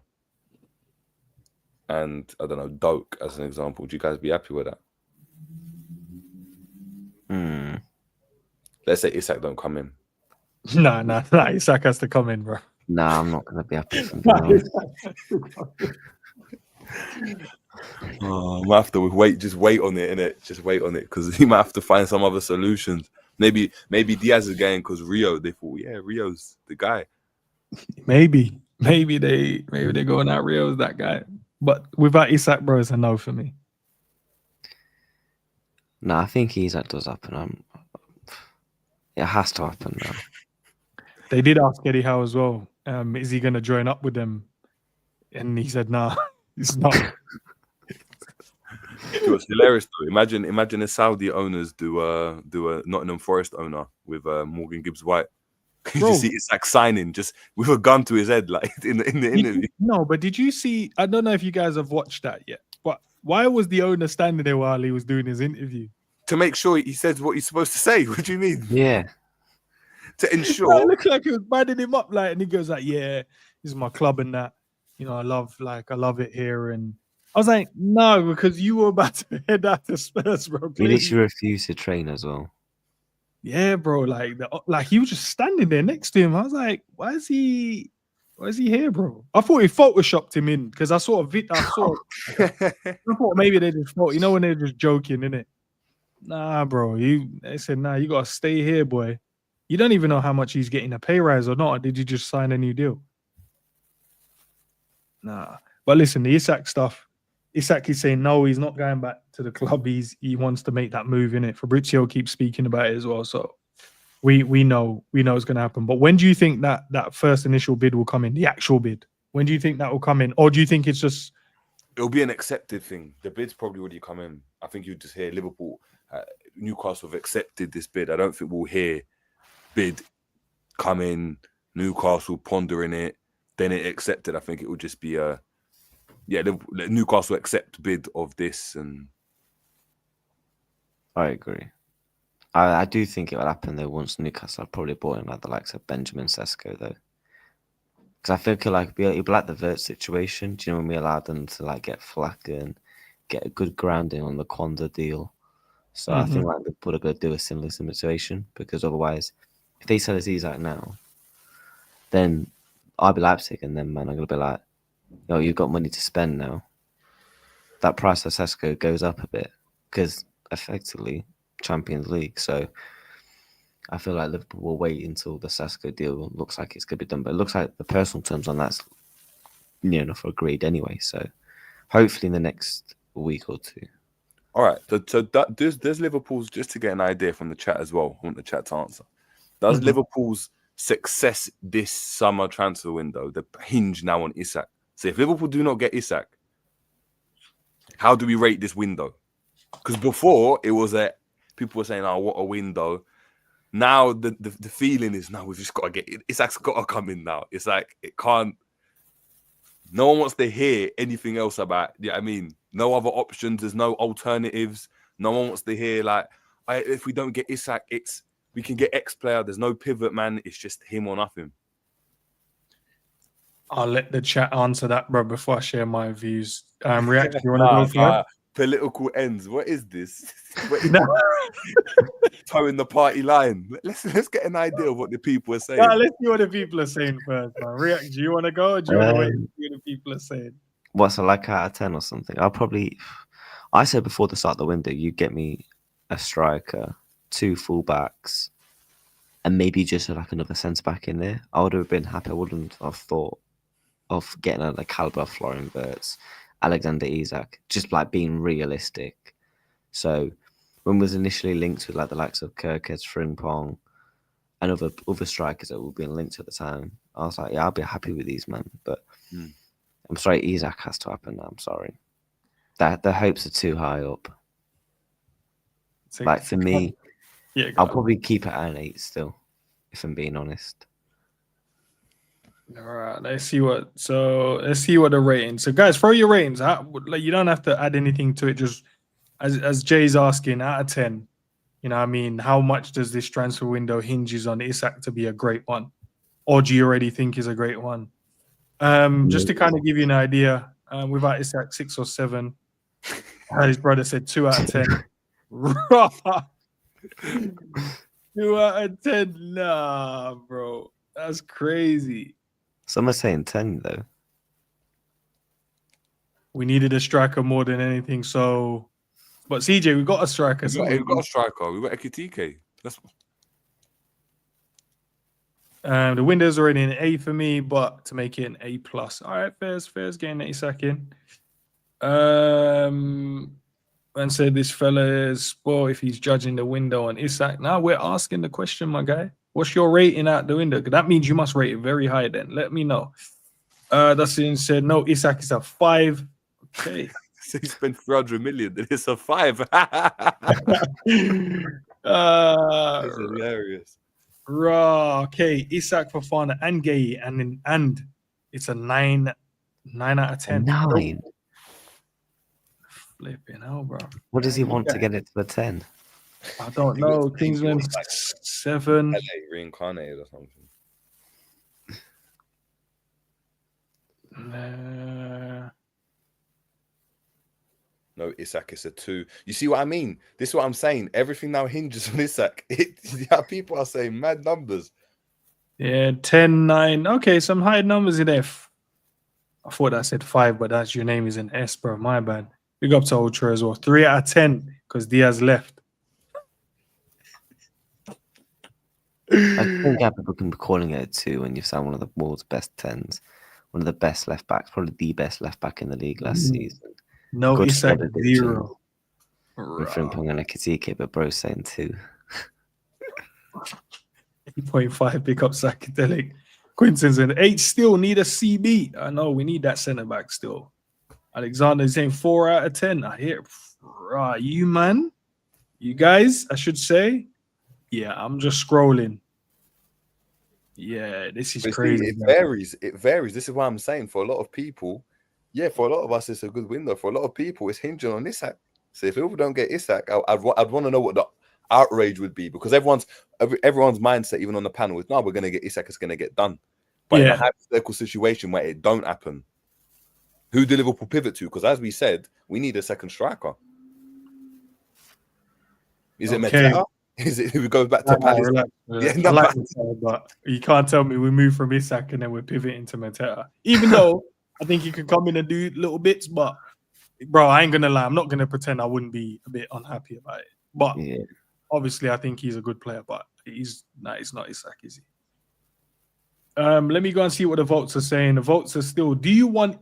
and I don't know, Doak as an example, would you guys be happy with that? Let's say ISAK don't come in. Nah. ISAK has to come in, bro. Nah, I'm not gonna be happy with I might have to just wait on it, innit? Just wait on it, because he might have to find some other solutions. Maybe Diaz is going because Rio. They thought, yeah, Rio's the guy. Maybe they're going out Rio's that guy. But without Isak, bro, it's a no for me. No, I think Isak does happen. It has to happen now. They did ask Eddie Howe as well. Is he going to join up with them? And he said, nah, he's not. It's hilarious though. Imagine the Saudi owners do a Nottingham Forest owner with Morgan Gibbs White. You see Isak signing just with a gun to his head, like in the interview. No, but did you see? I don't know if you guys have watched that yet. But why was the owner standing there while he was doing his interview? To make sure he says what he's supposed to say. What do you mean? Yeah. To ensure. It looked like he was banding him up, like, and he goes like, "Yeah, this is my club and that. You know, I love it here." And I was like, "No, because you were about to head out to Spurs, bro." He literally refused to train as well. Yeah, bro. Like he was just standing there next to him. I was like, why is he here, bro? I thought he photoshopped him in because I thought maybe they just thought, when they're just joking, innit? Nah, bro. They said, nah, you gotta stay here, boy. You don't even know how much he's getting a pay rise or not. Or did you just sign a new deal? Nah. But listen, the Isak stuff. Isak is saying no, he's not going back to the club. He wants to make that move in it. Fabrizio keeps speaking about it as well. So we know it's going to happen. But when do you think that first initial bid will come in? The actual bid. When do you think that will come in? Or do you think it's just? It'll be an accepted thing. The bid's probably already come in. I think you just hear Liverpool, Newcastle have accepted this bid. I don't think we'll hear bid come in, Newcastle pondering it, then it accepted. I think it will just be Newcastle accept bid of this, and I agree. I do think it will happen though once Newcastle have probably bought in like the likes of Benjamin Sesko though, because I feel like it'll be like the Wirtz situation. Do you know when we allowed them to like get Flaka and get a good grounding on the Kwanzaa deal? So I think like Liverpool are going to do a similar situation, because otherwise, if they sell Isak now, then RB Leipzig and them, man, I'm going to be like, yo, you've got money to spend now. That price of Sesko goes up a bit because effectively Champions League. So I feel like Liverpool will wait until the Sesko deal looks like it's going to be done. But it looks like the personal terms on that's near enough agreed anyway. So hopefully in the next week or two. All right. So does Liverpool's, just to get an idea from the chat as well, I want the chat to answer. Does Liverpool's success this summer transfer window hinge now on Isak? So if Liverpool do not get Isak, how do we rate this window? Because before it was people were saying, "Oh, what a window." Now the feeling is, now we've just got to get it. Isak's got to come in now. It's like it can't. No one wants to hear anything else about. Yeah, I mean, no other options. There's no alternatives. No one wants to hear like, if we don't get Isak, we can get X player. There's no pivot, man. It's just him or nothing. I'll let the chat answer that, bro, before I share my views. React, you want to go for it? Political ends. What is this? Towing the party line. Let's get an idea of what the people are saying. Yeah, let's see what the people are saying first, man. React, do you want to go, or do you want to wait and see what the people are saying? What's like out of 10 or something? I said before the start of the window, you get me a striker, 2 fullbacks, and maybe just like another centre back in there. I would have been happy. I wouldn't have thought of getting a caliber of FLORIAN, VIRTZ, Alexander Isak, just like being realistic. So when was initially linked with like the likes of Kirkes, Frimpong, and other strikers that were being linked at the time, I was like, yeah, I'll be happy with these, man. But I'm sorry, Isak has to happen now. I'm sorry. The hopes are too high up. Like for me, I'll probably keep it at an 8 still, if I'm being honest. All right, let's see what the rating. So guys, throw your ratings. You don't have to add anything to it. Just as Jay's asking, out of 10, you know what I mean, how much does this transfer window hinges on Isak to be a great one? Or do you already think is a great one? Just to kind of give you an idea, without Isak, 6 or 7. His brother said 2 out of 10. 2 out of 10. Nah, bro. That's crazy. Some are saying 10 though. We needed a striker more than anything. So, but CJ, we got a striker. We got a striker. We got Ekitike. The window's already an A for me, but to make it an A plus. All right, Fair's getting ISAK in. And said this fella is spoiled if he's judging the window on ISAK. Now we're asking the question, my guy. What's your rating out the window? That means you must rate it very high then. Let me know. Dustin said, no, ISAK is a 5. Okay. So he spent 300 million and it's a 5. That's hilarious. Okay, ISAK, Fofana, and Gay, and it's a 9 out of 10. 9. Flipping hell, bro. What does he want to get it to a 10? I don't know. Kingsman 7. LA reincarnated or something. No, ISAK is a 2. You see what I mean? This is what I'm saying. Everything now hinges on ISAK. People are saying mad numbers. Yeah, 10, 9. Okay, some high numbers in F. I thought I said 5, but that's your name is an S, bro. My bad. Big up to Ultra as well. 3 out of 10 because Diaz left. I think people can be calling it a 2 when you've signed one of the world's best 10s, one of the best left backs, probably the best left back in the league last season. No, ISAK 0. Frimpong and a Kitike, but bro saying 2. 8.5, pick up psychedelic. Quinton's an 8 still need a CB. I know we need that centre back still. Alexander is saying 4 out of 10. I hear you, man. You guys, I should say. Yeah, I'm just scrolling. Yeah, this is crazy. It varies. It varies. This is what I'm saying. For a lot of people, yeah, for a lot of us, it's a good window. For a lot of people, it's hinging on ISAK. So if people don't get ISAK, I'd want to know what the outrage would be, because everyone's mindset, even on the panel, is no, we're going to get ISAK. It's going to get done. But in a hypothetical situation where it don't happen, who do Liverpool pivot to? Because as we said, we need a second striker. Is it Mateta? Is it who goes back to Palace? Yeah, I like Mateta, but you can't tell me we move from ISAK and then we're pivoting to Mateta. Even though I think you can come in and do little bits, but bro, I ain't gonna lie, I'm not gonna pretend I wouldn't be a bit unhappy about it. But obviously, I think he's a good player, but he's not ISAK, is he? Let me go and see what the votes are saying. The votes are still, do you want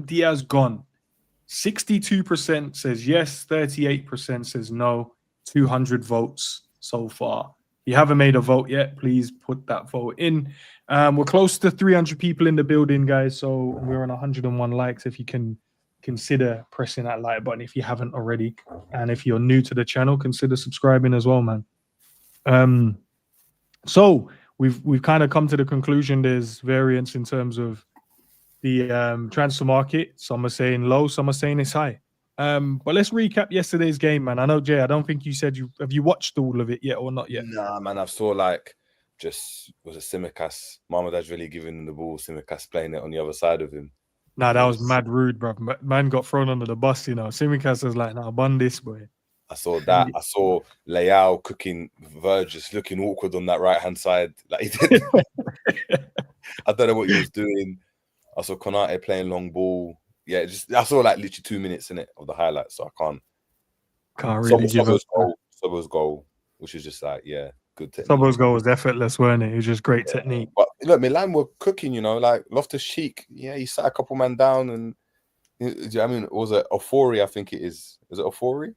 Diaz gone? 62% says yes, 38% says no, 200 votes so far. If you haven't made a vote yet, please put that vote in. We're close to 300 people in the building, guys, so we're on 101 likes. If you can consider pressing that like button if you haven't already. And if you're new to the channel, consider subscribing as well, man. So we've kind of come to the conclusion there's variance in terms of the transfer market. Some are saying low, some are saying it's high. But let's recap yesterday's game, man. I know, Jay, I don't think you said have you watched all of it yet or not yet? Nah, man, I saw was a Tsimikas. Mahmoud's really giving him the ball. Tsimikas playing it on the other side of him. Nah, that was mad rude, bro. Man got thrown under the bus, you know. Tsimikas was like, nah, bun this, boy. I saw that. I saw Leao cooking Verge, just looking awkward on that right-hand side. Like he did. I don't know what he was doing. I saw Konate playing long ball. Yeah, I saw like literally 2 minutes in it of the highlights, so I can't really give up. Sobo's goal, which is just like, yeah, good technique. Sobo's goal was effortless, weren't it? It was just great technique. But look, Milan were cooking, you know, like Loftus-Cheek. Yeah, he sat a couple man down, and I mean, it was Ofori, I think it is. Is it Ofori?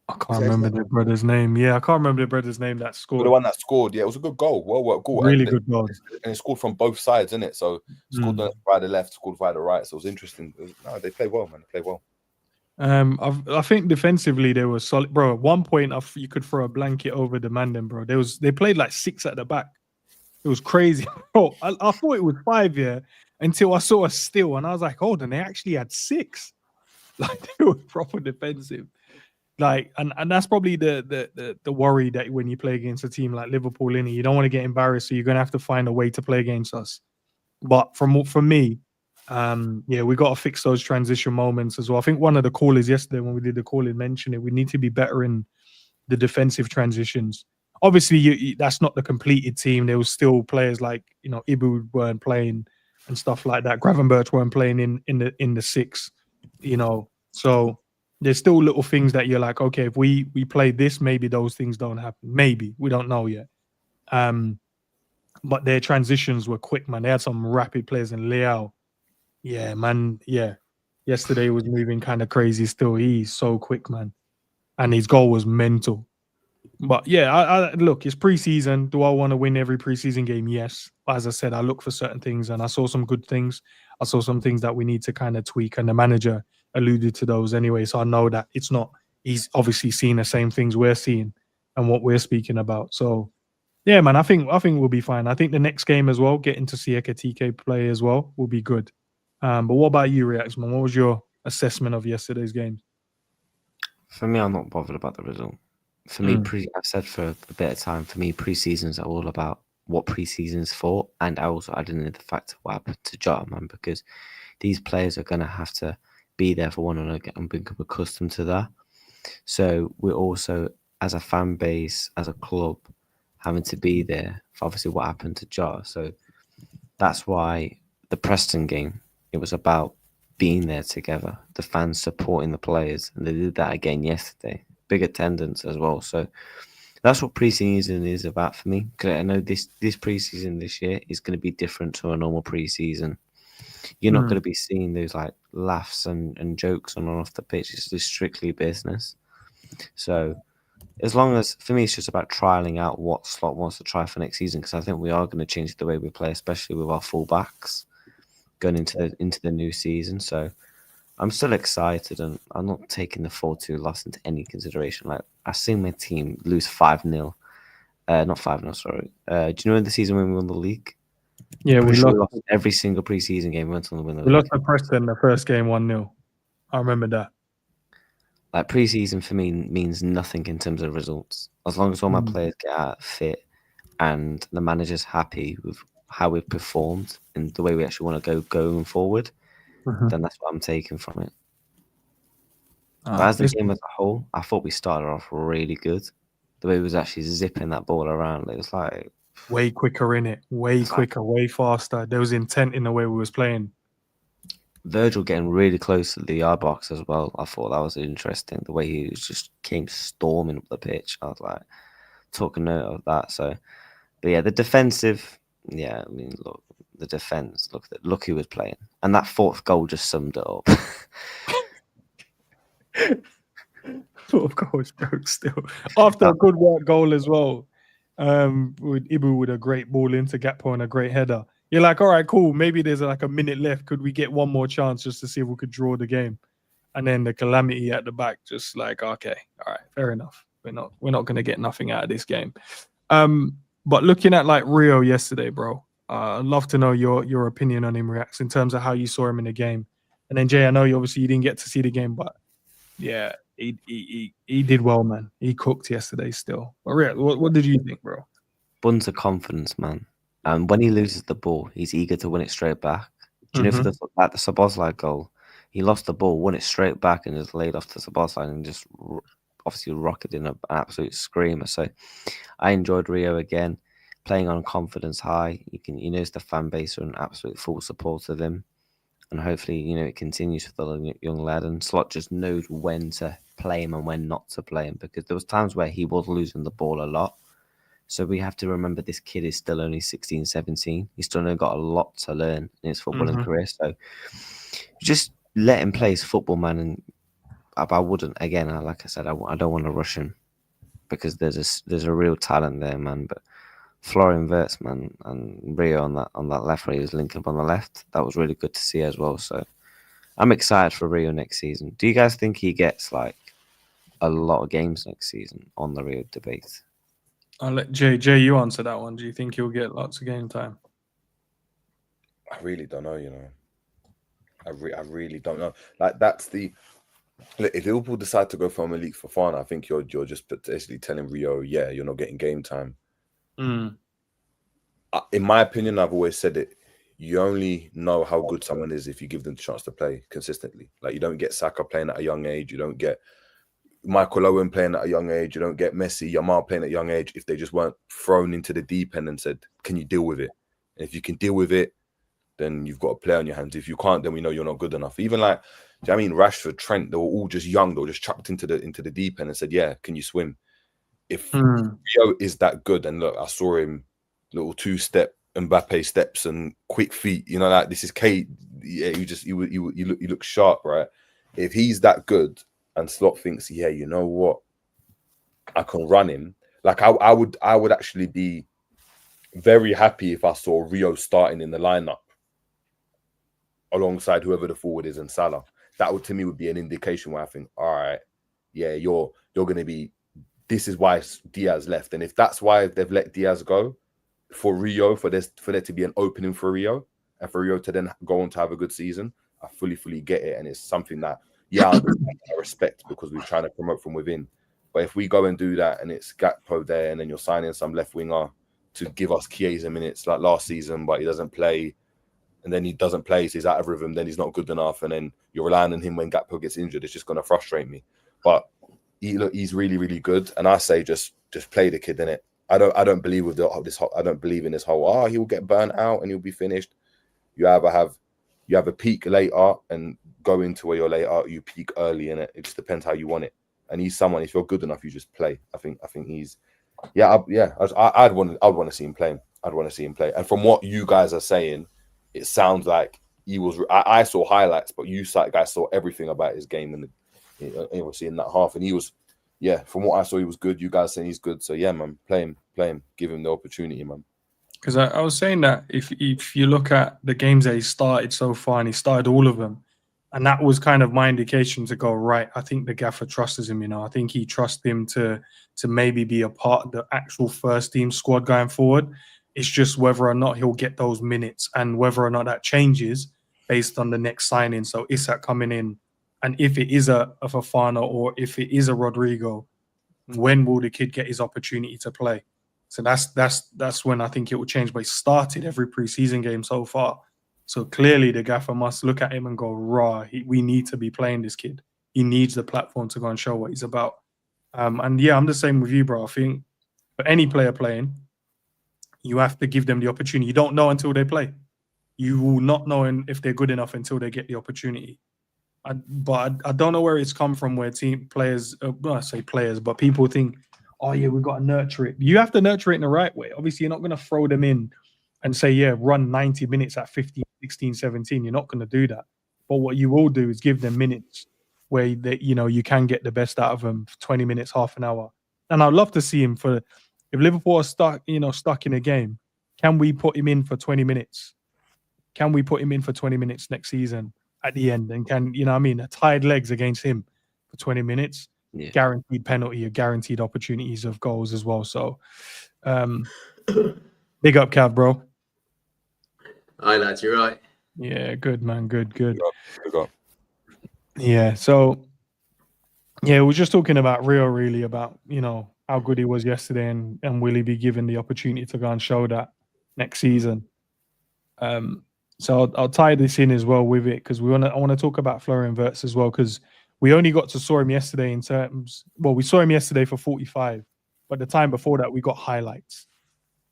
I can't remember the brother's name. Yeah, I can't remember the brother's name that scored. The one that scored, yeah, it was a good goal. Well worked goal. Really good goal. And it scored from both sides, innit? So scored by the left, scored by the right. So it was interesting. No, they played well, man. They played well. I think defensively they were solid, bro. At one point, you could throw a blanket over the man, then, bro. They played like 6 at the back. It was crazy, bro. I thought it was 5, yeah, until I saw a steal, and I was like, oh, then they actually had 6. Like they were proper defensive. Like, and that's probably the worry that when you play against a team like Liverpool, you don't want to get embarrassed, so you're gonna have to find a way to play against us. But for me, we got to fix those transition moments as well. I think one of the callers yesterday when we did the call-in mentioned it. We need to be better in the defensive transitions. Obviously, that's not the completed team. There was still players like, you know, Ibu weren't playing and stuff like that. Gravenberch weren't playing in the 6, you know. So there's still little things that you're like, okay, if we play this, maybe those things don't happen. Maybe we don't know yet. But their transitions were quick, man. They had some rapid players in Leao. Yeah, man. Yeah, yesterday was moving kind of crazy. Still, he's so quick, man, and his goal was mental. But yeah, I look, it's preseason. Do I want to win every preseason game? Yes. But as I said, I look for certain things, and I saw some good things. I saw some things that we need to kind of tweak, and the manager alluded to those anyway. So I know that it's not. He's obviously seeing the same things we're seeing and what we're speaking about. So yeah, man, I think we'll be fine. I think the next game as well, getting to see Ekatike play as well, will be good. But what about you, Reax, man? What was your assessment of yesterday's game? For me, I'm not bothered about the result. For me, I've said for a bit of time, for me, preseasons are all about what preseason's for. And I also added in the fact of what happened to Jota, man, because these players are going to have to be there for one another and become accustomed to that. So we're also, as a fan base, as a club, having to be there for obviously what happened to Jota. So that's why the Preston game, it was about being there together, the fans supporting the players. And they did that again yesterday. Big attendance as well. So that's what preseason is about for me. Because I know this preseason this year is going to be different to a normal preseason. You're not going to be seeing those like laughs and jokes on and off the pitch. It's just strictly business. So as long as, for me, it's just about trialing out what Slot wants to try for next season, because I think we are going to change the way we play, especially with our fullbacks going into the new season. So I'm still excited, and I'm not taking the 4-2 loss into any consideration. Like, I've seen my team lose 5-0. Not 5-0, sorry. Do you know in the season when we won the league? Yeah, we lost every single preseason game. We went on the win. We lost to Preston the first game 1-0. I remember that. Like, preseason for me means nothing in terms of results. As long as all my players get out fit and the manager's happy with how we've performed and the way we actually want to go going forward, then that's what I'm taking from it. But as the game as a whole, I thought we started off really good. The way we was actually zipping that ball around, it was like way quicker in it, way quicker, way faster. There was intent in the way we was playing. Virgil getting really close to the yard box as well. I thought that was interesting. The way he just came storming up the pitch. I was like, took note of that. So, but yeah, the defensive. Yeah, I mean, look, the defense. Look who was playing, and that fourth goal just summed it up. Fourth goal is joke still. After a good work goal as well, with Ibu with a great ball into Gakpo and a great header. You're like, all right, cool. Maybe there's like a minute left. Could we get one more chance just to see if we could draw the game? And then the calamity at the back, just like, okay, all right, fair enough. We're not going to get nothing out of this game. But looking at like Rio yesterday, bro, I'd love to know your opinion on him, Reacts, in terms of how you saw him in the game. And then Jay, I know you didn't get to see the game, but yeah, he did well, man. He cooked yesterday still. But React, what did you think, bro? Bun's a confidence man. And when he loses the ball, he's eager to win it straight back. Do you know for the Szoboszlai goal, he lost the ball, won it straight back, and just laid off the Szoboszlai and just obviously rocketed in an absolute screamer. So I enjoyed Rio again, playing on confidence high. He knows the fan base are in absolute full support of him. And hopefully, it continues with the young lad. And Slot just knows when to play him and when not to play him, because there was times where he was losing the ball a lot. So we have to remember this kid is still only 16, 17. He's still only got a lot to learn in his footballing career. So just let him play his football, man. And I wouldn't, again, like I said, I don't want to rush him, because there's a real talent there, man. But Florian WIRTZ, man, and Rio on that left where he was linking up on the left, that was really good to see as well. So I'm excited for Rio next season. Do you guys think he gets like a lot of games next season on the Rio debate? I'll let Jay, you answer that one. Do you think he'll get lots of game time? I really don't know, I really don't know. Like, that's the... Look, if Liverpool decide to go for Malik Fofana, I think you're just potentially telling Rio, yeah, you're not getting game time. In my opinion, I've always said it, you only know how good someone is if you give them the chance to play consistently. Like, you don't get Saka playing at a young age. You don't get Michael Owen playing at a young age. You don't get Messi, Yamal playing at a young age if they just weren't thrown into the deep end and said, can you deal with it? And if you can deal with it, then you've got a player on your hands. If you can't, then we know you're not good enough. Even like, do you know what I mean, Rashford, Trent, they were all just young. They were just chucked into the deep end and said, yeah, can you swim? If Rio is that good, and look, I saw him little 2-step Mbappe steps and quick feet, you know, like this is Kate. Yeah, you look sharp, right? If he's that good and Slot thinks, yeah, you know what, I can run him. Like I would actually be very happy if I saw Rio starting in the lineup alongside whoever the forward is and Salah. That would, to me, would be an indication where I think, all right, yeah, you're going to be. This is why Diaz left, and if that's why they've let Diaz go for Rio, for there to be an opening for Rio, and for Rio to then go on to have a good season, I fully get it, and it's something that I respect, because we're trying to promote from within. But if we go and do that, and it's Gakpo there, and then you're signing some left winger to give us Chiesa minutes like last season, but he doesn't play, and then he doesn't play, so he's out of rhythm, then he's not good enough, and then you're relying on him when Gakpo gets injured, it's just going to frustrate me. But he's really good, and I say just play the kid, innit? I don't believe with I don't believe in this whole he'll get burnt out and he'll be finished. You either have a peak later and go into where you're later, you peak early, and it just depends how you want it. And he's someone, if you're good enough, you just play. I think he's I'd want to see him playing. I'd want to see him play. And from what you guys are saying, it sounds like he was. I saw highlights, but you guys saw everything about his game obviously in that half, and he was. Yeah, from what I saw, he was good. You guys saying he's good, so yeah, man, play him, give him the opportunity, man. Because I was saying that if you look at the games that he started so far, and he started all of them, and that was kind of my indication to go, right, I think the gaffer trusts him, you know. I think he trusts him to maybe be a part of the actual first team squad going forward. It's just whether or not he'll get those minutes, and whether or not that changes based on the next signing. So ISAK coming in, and if it is a Fofana or if it is a Rodrigo, when will the kid get his opportunity to play? So that's when I think it will change. But he started every preseason game so far. So clearly the gaffer must look at him and go, raw, we need to be playing this kid. He needs the platform to go and show what he's about. And yeah, I'm the same with you, bro. I think for any player playing, you have to give them the opportunity. You don't know until they play. You will not know if they're good enough until they get the opportunity. But I don't know where it's come from, where team players, well, I say players, but people think, oh yeah, we've got to nurture it. You have to nurture it in the right way. Obviously, you're not going to throw them in and say, yeah, run 90 minutes at 15, 16, 17. You're not going to do that. But what you will do is give them minutes where you can get the best out of them, 20 minutes, half an hour. And I'd love to see him if Liverpool are stuck in a game, can we put him in for 20 minutes? Can we put him in for 20 minutes next season at the end? And a tired legs against him for 20 minutes, guaranteed penalty or guaranteed opportunities of goals as well. So big up, Cav, bro. Hi, lads, you're right. Yeah, good, man. Good. Good up. Yeah, so yeah, we're just talking about Rio, really, about, how good he was yesterday, and will he be given the opportunity to go and show that next season? So I'll tie this in as well with it, because I want to talk about Florian Wirtz as well, because we only got to saw him yesterday we saw him yesterday for 45, but the time before that we got highlights.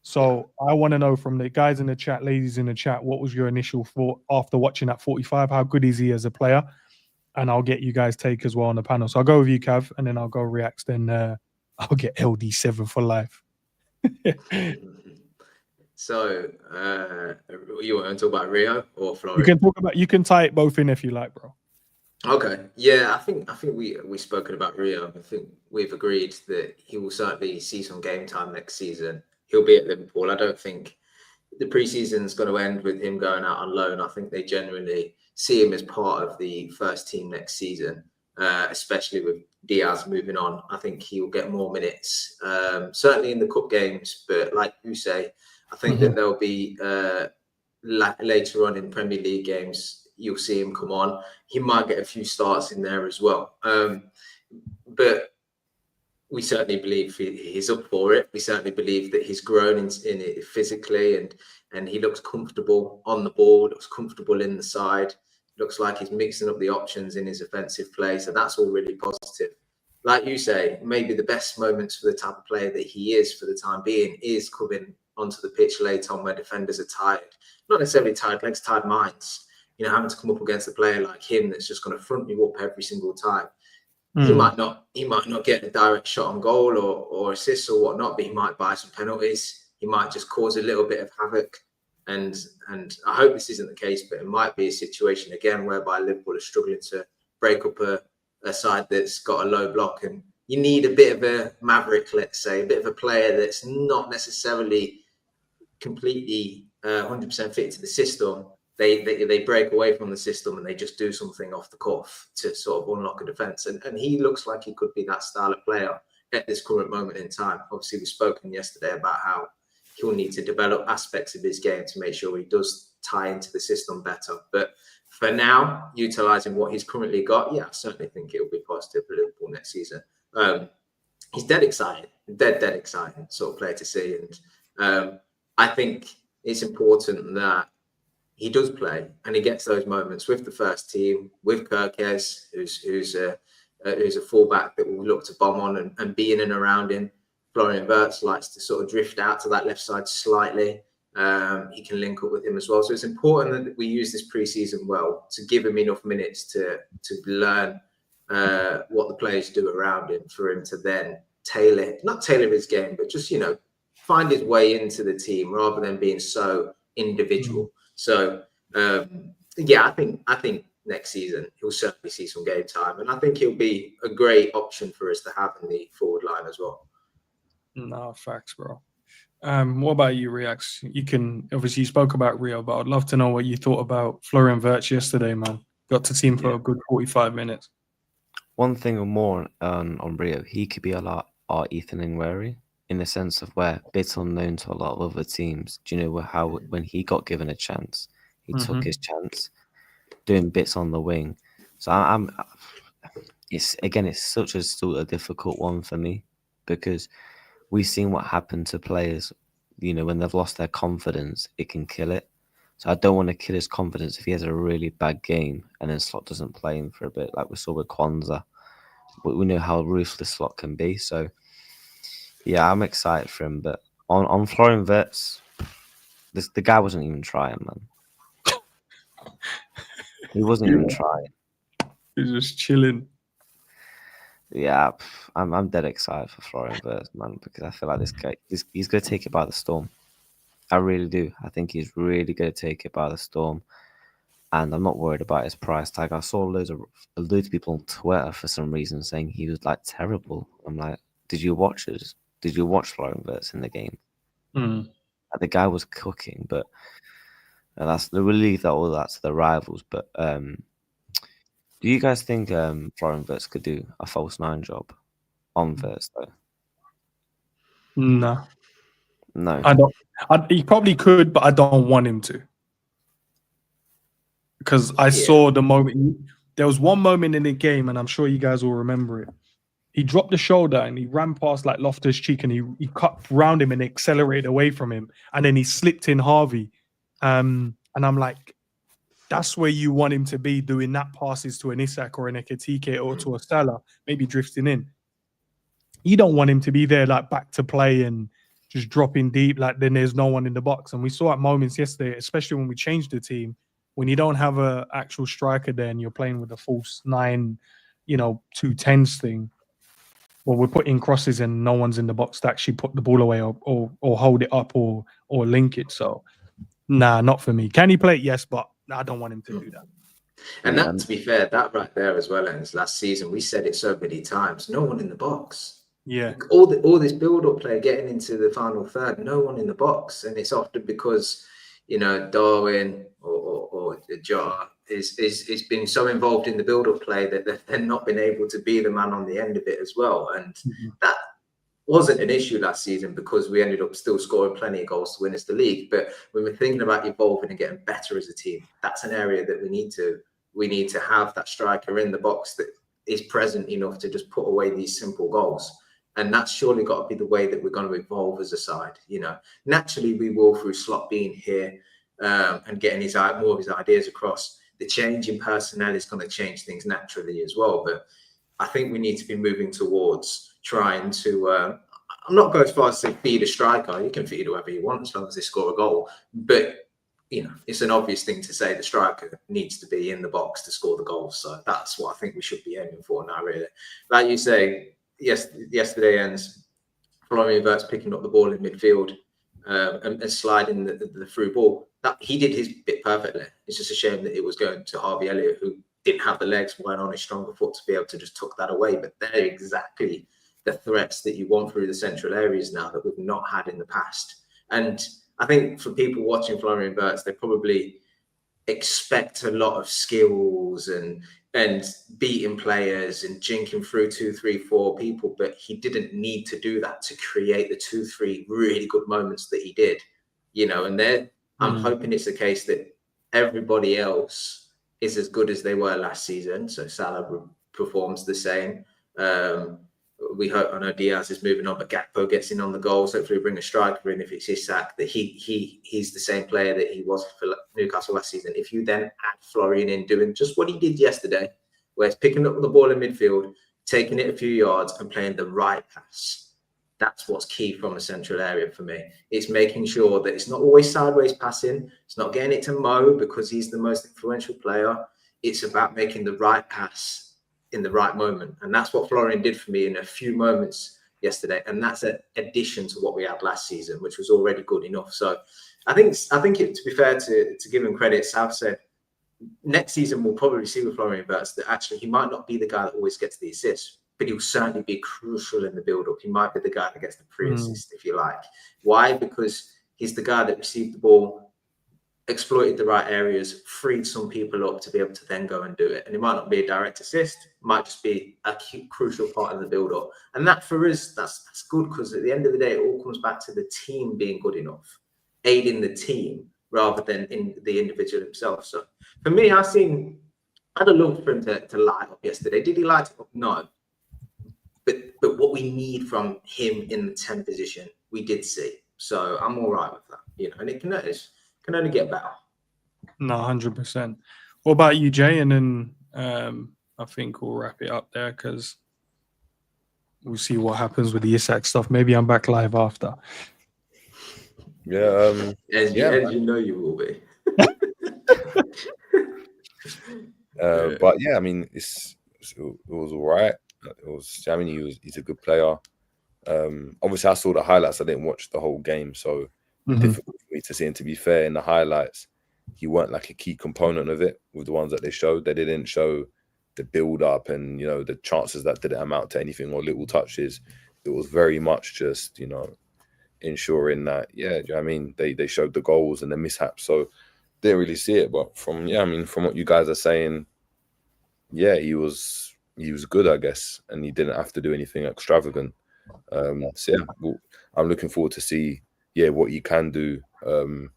So I want to know from the guys in the chat, ladies in the chat, what was your initial thought after watching that 45? How good is he as a player? And I'll get you guys' take as well on the panel. So I'll go with you, Cav, and then I'll go Reacts. Then I'll get LD7 for life. So, you want to talk about Rio or Florian? You can tie it both in if you like, bro. Okay. Yeah, I think we've spoken about Rio. I think we've agreed that he will certainly see some game time next season. He'll be at Liverpool. I don't think the preseason is going to end with him going out on loan. I think they genuinely see him as part of the first team next season, especially with Diaz moving on. I think he will get more minutes, certainly in the cup games. But like you say, I think that there'll be later on in Premier League games, you'll see him come on. He might get a few starts in there as well. But we certainly believe he's up for it. We certainly believe that he's grown in it physically, and he looks comfortable on the ball, looks comfortable in the side. Looks like he's mixing up the options in his offensive play. So that's all really positive. Like you say, maybe the best moments for the type of player that he is for the time being is coming onto the pitch late on where defenders are tired. Not necessarily tired legs, tired minds. Having to come up against a player like him that's just going to front you up every single time. He might not get a direct shot on goal or assists or whatnot, but he might buy some penalties. He might just cause a little bit of havoc. And I hope this isn't the case, but it might be a situation again whereby Liverpool are struggling to break up a side that's got a low block, and you need a bit of a maverick, let's say, a bit of a player that's not necessarily completely 100% fit to the system. They break away from the system and they just do something off the cuff to sort of unlock a defence. And he looks like he could be that style of player at this current moment in time. Obviously, we've spoken yesterday about how he'll need to develop aspects of his game to make sure he does tie into the system better. But for now, utilising what he's currently got, I certainly think it will be positive for Liverpool next season. He's dead exciting, dead exciting sort of player to see. And I think it's important that he does play and he gets those moments with the first team, with Kirkes, who's a fullback that will look to bomb on and be in and around him. Florian Wirtz likes to sort of drift out to that left side slightly. He can link up with him as well. So it's important that we use this pre-season well to give him enough minutes to learn what the players do around him, for him to then not tailor his game, but just, find his way into the team rather than being so individual. So, I think next season he'll certainly see some game time, and I think he'll be a great option for us to have in the forward line as well. No, facts, bro. What about you, Reax? You spoke about Rio, but I'd love to know what you thought about Florian Wirtz yesterday, man. Got to see him for a good 45 minutes. One thing more on Rio, he could be a lot our Ethan Nwaneri, in the sense of where bits unknown to a lot of other teams. Do you know how when he got given a chance, he took his chance, doing bits on the wing. So it's such a difficult one for me, because we've seen what happened to players, when they've lost their confidence, it can kill it. So I don't want to kill his confidence if he has a really bad game and then Slot doesn't play him for a bit, like we saw with Kwanzaa. We know how ruthless Slot can be. So, yeah, I'm excited for him. But on Florian Wirtz, the guy wasn't even trying, man. He wasn't even trying. He was just chilling. Yeah, I'm dead excited for Florian Wirtz, man, because I feel like this guy, he's going to take it by the storm. I really do. I think he's really going to take it by the storm. And I'm not worried about his price tag. I saw loads of people on Twitter for some reason saying he was like terrible. I'm like, did you watch it? Did you watch Florian Wirtz in the game? The guy was cooking, but that's the relief that all that to the rivals. But do you guys think Florian Wirtz could do a false nine job on Wirtz though? No. I don't. He probably could, but I don't want him to. Because I saw the moment. There was one moment in the game, and I'm sure you guys will remember it. He dropped the shoulder and he ran past like Loftus-Cheek, and he cut round him and accelerated away from him, and then he slipped in Harvey. And I'm like, that's where you want him to be, doing that passes to an ISAK or an Ekitike or to a Salah, maybe drifting in. You don't want him to be there like back to play and just dropping deep, like then there's no one in the box. And we saw at moments yesterday, especially when we changed the team, when you don't have an actual striker there and you're playing with a false 9, 2-10s thing, well, we're putting crosses and no one's in the box to actually put the ball away or hold it up or link it. So, nah, not for me. Can he play it? Yes, but I don't want him to do that. And that, to be fair, that right there as well, and last season, we said it so many times, no one in the box. Yeah. All this build-up play getting into the final third, no one in the box. And it's often because, Darwin or Jota is been so involved in the build-up play that they've not been able to be the man on the end of it as well. And that wasn't an issue last season because we ended up still scoring plenty of goals to win us the league. But when we're thinking about evolving and getting better as a team, that's an area that we need to have that striker in the box that is present enough to just put away these simple goals. And that's surely got to be the way that we're going to evolve as a side. Naturally we will, through Slot being here and getting more of his ideas across. The change in personnel is going to change things naturally as well. But I think we need to be moving towards trying to, I'm not going as far as to feed a striker. You can feed whoever you want as long as they score a goal. But, it's an obvious thing to say the striker needs to be in the box to score the goals. So that's what I think we should be aiming for now, really. Like you say, yesterday ends, Florian Wirtz picking up the ball in midfield and sliding the through ball. He did his bit perfectly. It's just a shame that it was going to Harvey Elliott, who didn't have the legs, weren't on his stronger foot to be able to just tuck that away. But they're exactly the threats that you want through the central areas now that we've not had in the past. And I think for people watching Florian Wirtz, they probably expect a lot of skills and beating players and jinking through 2, 3, 4 people, but he didn't need to do that to create the 2, 3 really good moments that he did, and then I'm hoping it's the case that everybody else is as good as they were last season. So Salah performs the same. We hope, I know Diaz is moving on, but Gakpo gets in on the goals. Hopefully we bring a striker in if it's ISAK, that he's the same player that he was for Newcastle last season. If you then add Florian in doing just what he did yesterday, where he's picking up the ball in midfield, taking it a few yards and playing the right pass, that's what's key from a central area for me. It's making sure that it's not always sideways passing. It's not getting it to Mo because he's the most influential player. It's about making the right pass in the right moment. And that's what Florian did for me in a few moments yesterday. And that's an addition to what we had last season, which was already good enough. So I think to be fair to give him credit, South said next season we'll probably see with Florian Wirtz that actually he might not be the guy that always gets the assists, but he'll certainly be crucial in the build-up. He might be the guy that gets the pre-assist, if you like. Why? Because he's the guy that received the ball, exploited the right areas, freed some people up to be able to then go and do it. And it might not be a direct assist, it might just be a crucial part of the build-up. And that for us, that's good, because at the end of the day, it all comes back to the team being good enough, aiding the team rather than in the individual himself. So for me, I'd have loved for him to light up yesterday. Did he light up? No. But what we need from him in the 10 position, we did see. So I'm all right with that, and it can only get better. No, 100%. What about you, Jay? And then I think we'll wrap it up there because we'll see what happens with the ISAK stuff. Maybe I'm back live after. Yeah. As you know you will be. But yeah, I mean, it was all right. He's a good player. Obviously, I saw the highlights. I didn't watch the whole game, so difficult for me to see. And to be fair, in the highlights, he weren't like a key component of it. With the ones that they showed, they didn't show the build-up and the chances that didn't amount to anything or little touches. It was very much just ensuring that they showed the goals and the mishaps. So didn't really see it. But from what you guys are saying, he was good, I guess, and he didn't have to do anything extravagant. I'm looking forward to see what you can do. I'm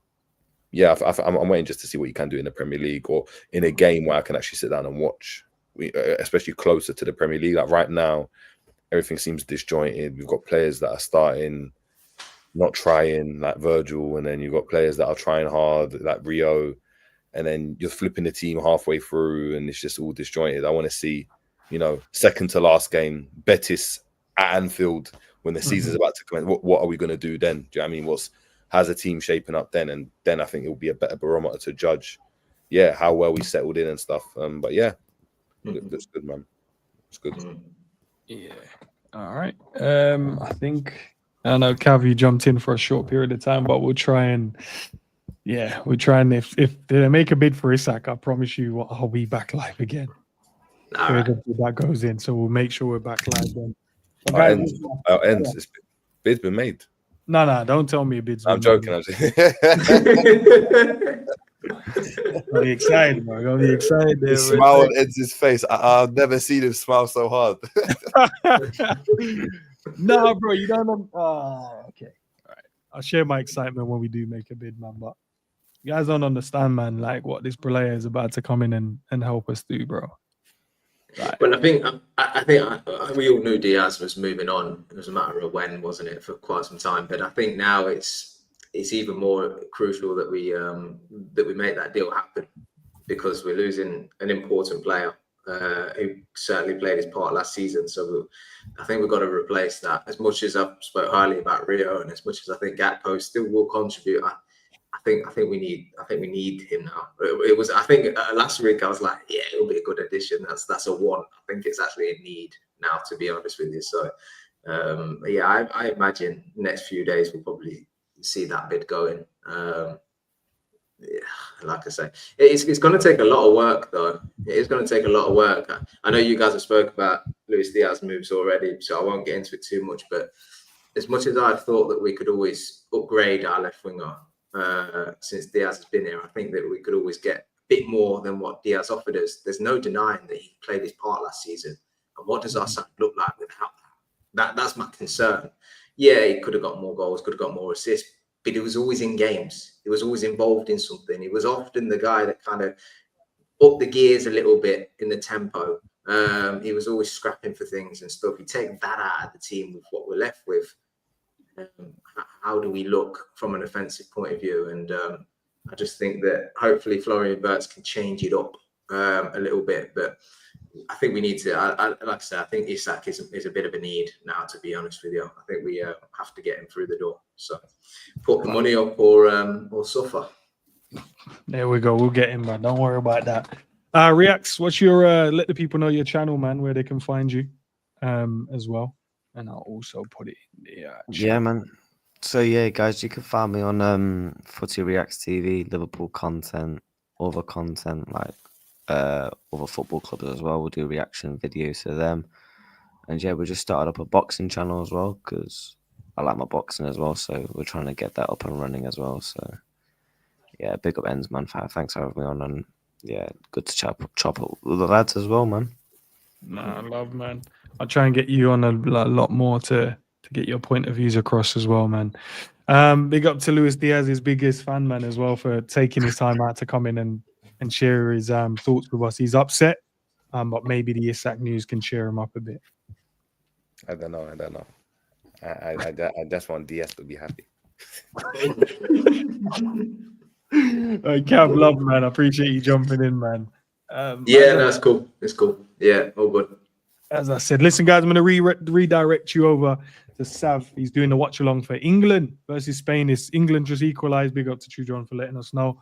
waiting just to see what you can do in the Premier League or in a game where I can actually sit down and watch, especially closer to the Premier League. Like right now, everything seems disjointed. We've got players that are starting, not trying, like Virgil, and then you've got players that are trying hard, like Rio, and then you're flipping the team halfway through, and it's just all disjointed. I want to see, second to last game, Betis at Anfield when the season's about to commence. What are we going to do then? Do you know what I mean? How's the team shaping up then? And then I think it will be a better barometer to judge, how well we settled in and stuff. But that's good, man. It's good. Yeah. All right. I know Cav, you jumped in for a short period of time, but we'll try and if they make a bid for ISAK, I promise you I'll be back live again. All right. That goes in, so we'll make sure we're back live then. Our ends. Bid's been made. No, don't tell me a bid's been I'm joking. Gonna be excited, bro. Gonna be excited. The smile on Ed's face. I've never seen him smile so hard. No, bro, you don't know. Okay. All right. I'll share my excitement when we do make a bid, man. But you guys don't understand, man, like what this player is about to come in and help us do, bro. Right. Well, I think we all knew Diaz was moving on. It was a matter of when, wasn't it, for quite some time. But I think now it's even more crucial that we make that deal happen, because we're losing an important player. who certainly played his part last season. So I think we've got to replace that. As much as I've spoke highly about Rio, and as much as I think Gakpo still will contribute, I think we need him now. It was, I think last week I was like, yeah, it'll be a good addition. That's a want. I think it's actually a need now, to be honest with you. So yeah, I imagine next few days we'll probably see that bid going. Yeah, like I say, it's going to take a lot of work, though. It is going to take a lot of work. I know you guys have spoke about Luis Díaz moves already, so I won't get into it too much. But as much as I thought that we could always upgrade our left winger since Diaz has been here, I think that we could always get a bit more than what Diaz offered us. There's no denying that he played his part last season. And what does our side look like without that? That's my concern. Yeah, he could have got more goals, could have got more assists, but he was always in games. He was always involved in something. He was often the guy that kind of upped the gears a little bit in the tempo. He was always scrapping for things and stuff. You take that out of the team with what we're left with. How do we look from an offensive point of view? And I just think that hopefully FLORIAN WIRTZ can change it up a little bit. But I think we need to, like I said, I think ISAK is a bit of a need now, to be honest with you. I think we have to get him through the door. So put the money up or suffer. There we go. We'll get him, man. Don't worry about that. Reacts, what's your, let the people know your channel, man, where they can find you as well. And I'll also put it in the chat. Yeah, man. So yeah, guys, you can find me on Footy Reacts TV, Liverpool content, other content like other football clubs as well. We'll do reaction videos to them. And yeah, we just started up a boxing channel as well because I like my boxing as well. So we're trying to get that up and running as well. So yeah, big up ends, man. Thanks for having me on. And yeah, good to chop up with the lads as well, man. Nah, love, man. I'll try and get you on a lot more to get your point of views across as well, man. Big up to Luis Díaz, his biggest fan, man, as well, for taking his time out to come in and share his thoughts with us. He's upset, but maybe the ISAK news can cheer him up a bit. I don't know. I just want Diaz to be happy. Cav, love, man. I appreciate you jumping in, man. Yeah, no, it's cool. It's cool. Yeah, all good. As I said, listen, guys, I'm going to redirect you over to Sav. He's doing the watch along for England versus Spain. It's England just equalized. Big up to True John for letting us know.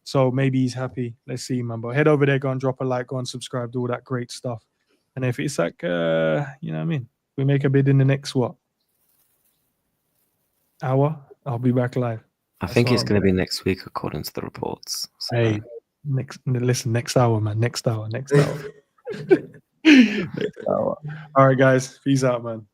So maybe he's happy. Let's see, man. But head over there, go and drop a like, go and subscribe, do all that great stuff. And if it's like, you know what I mean? We make a bid in the next, hour? I'll be back live. I think it's going to be next week, according to the reports. So. Hey, next hour, man. Next hour. Next hour. Next hour. All right, guys. Peace out, man.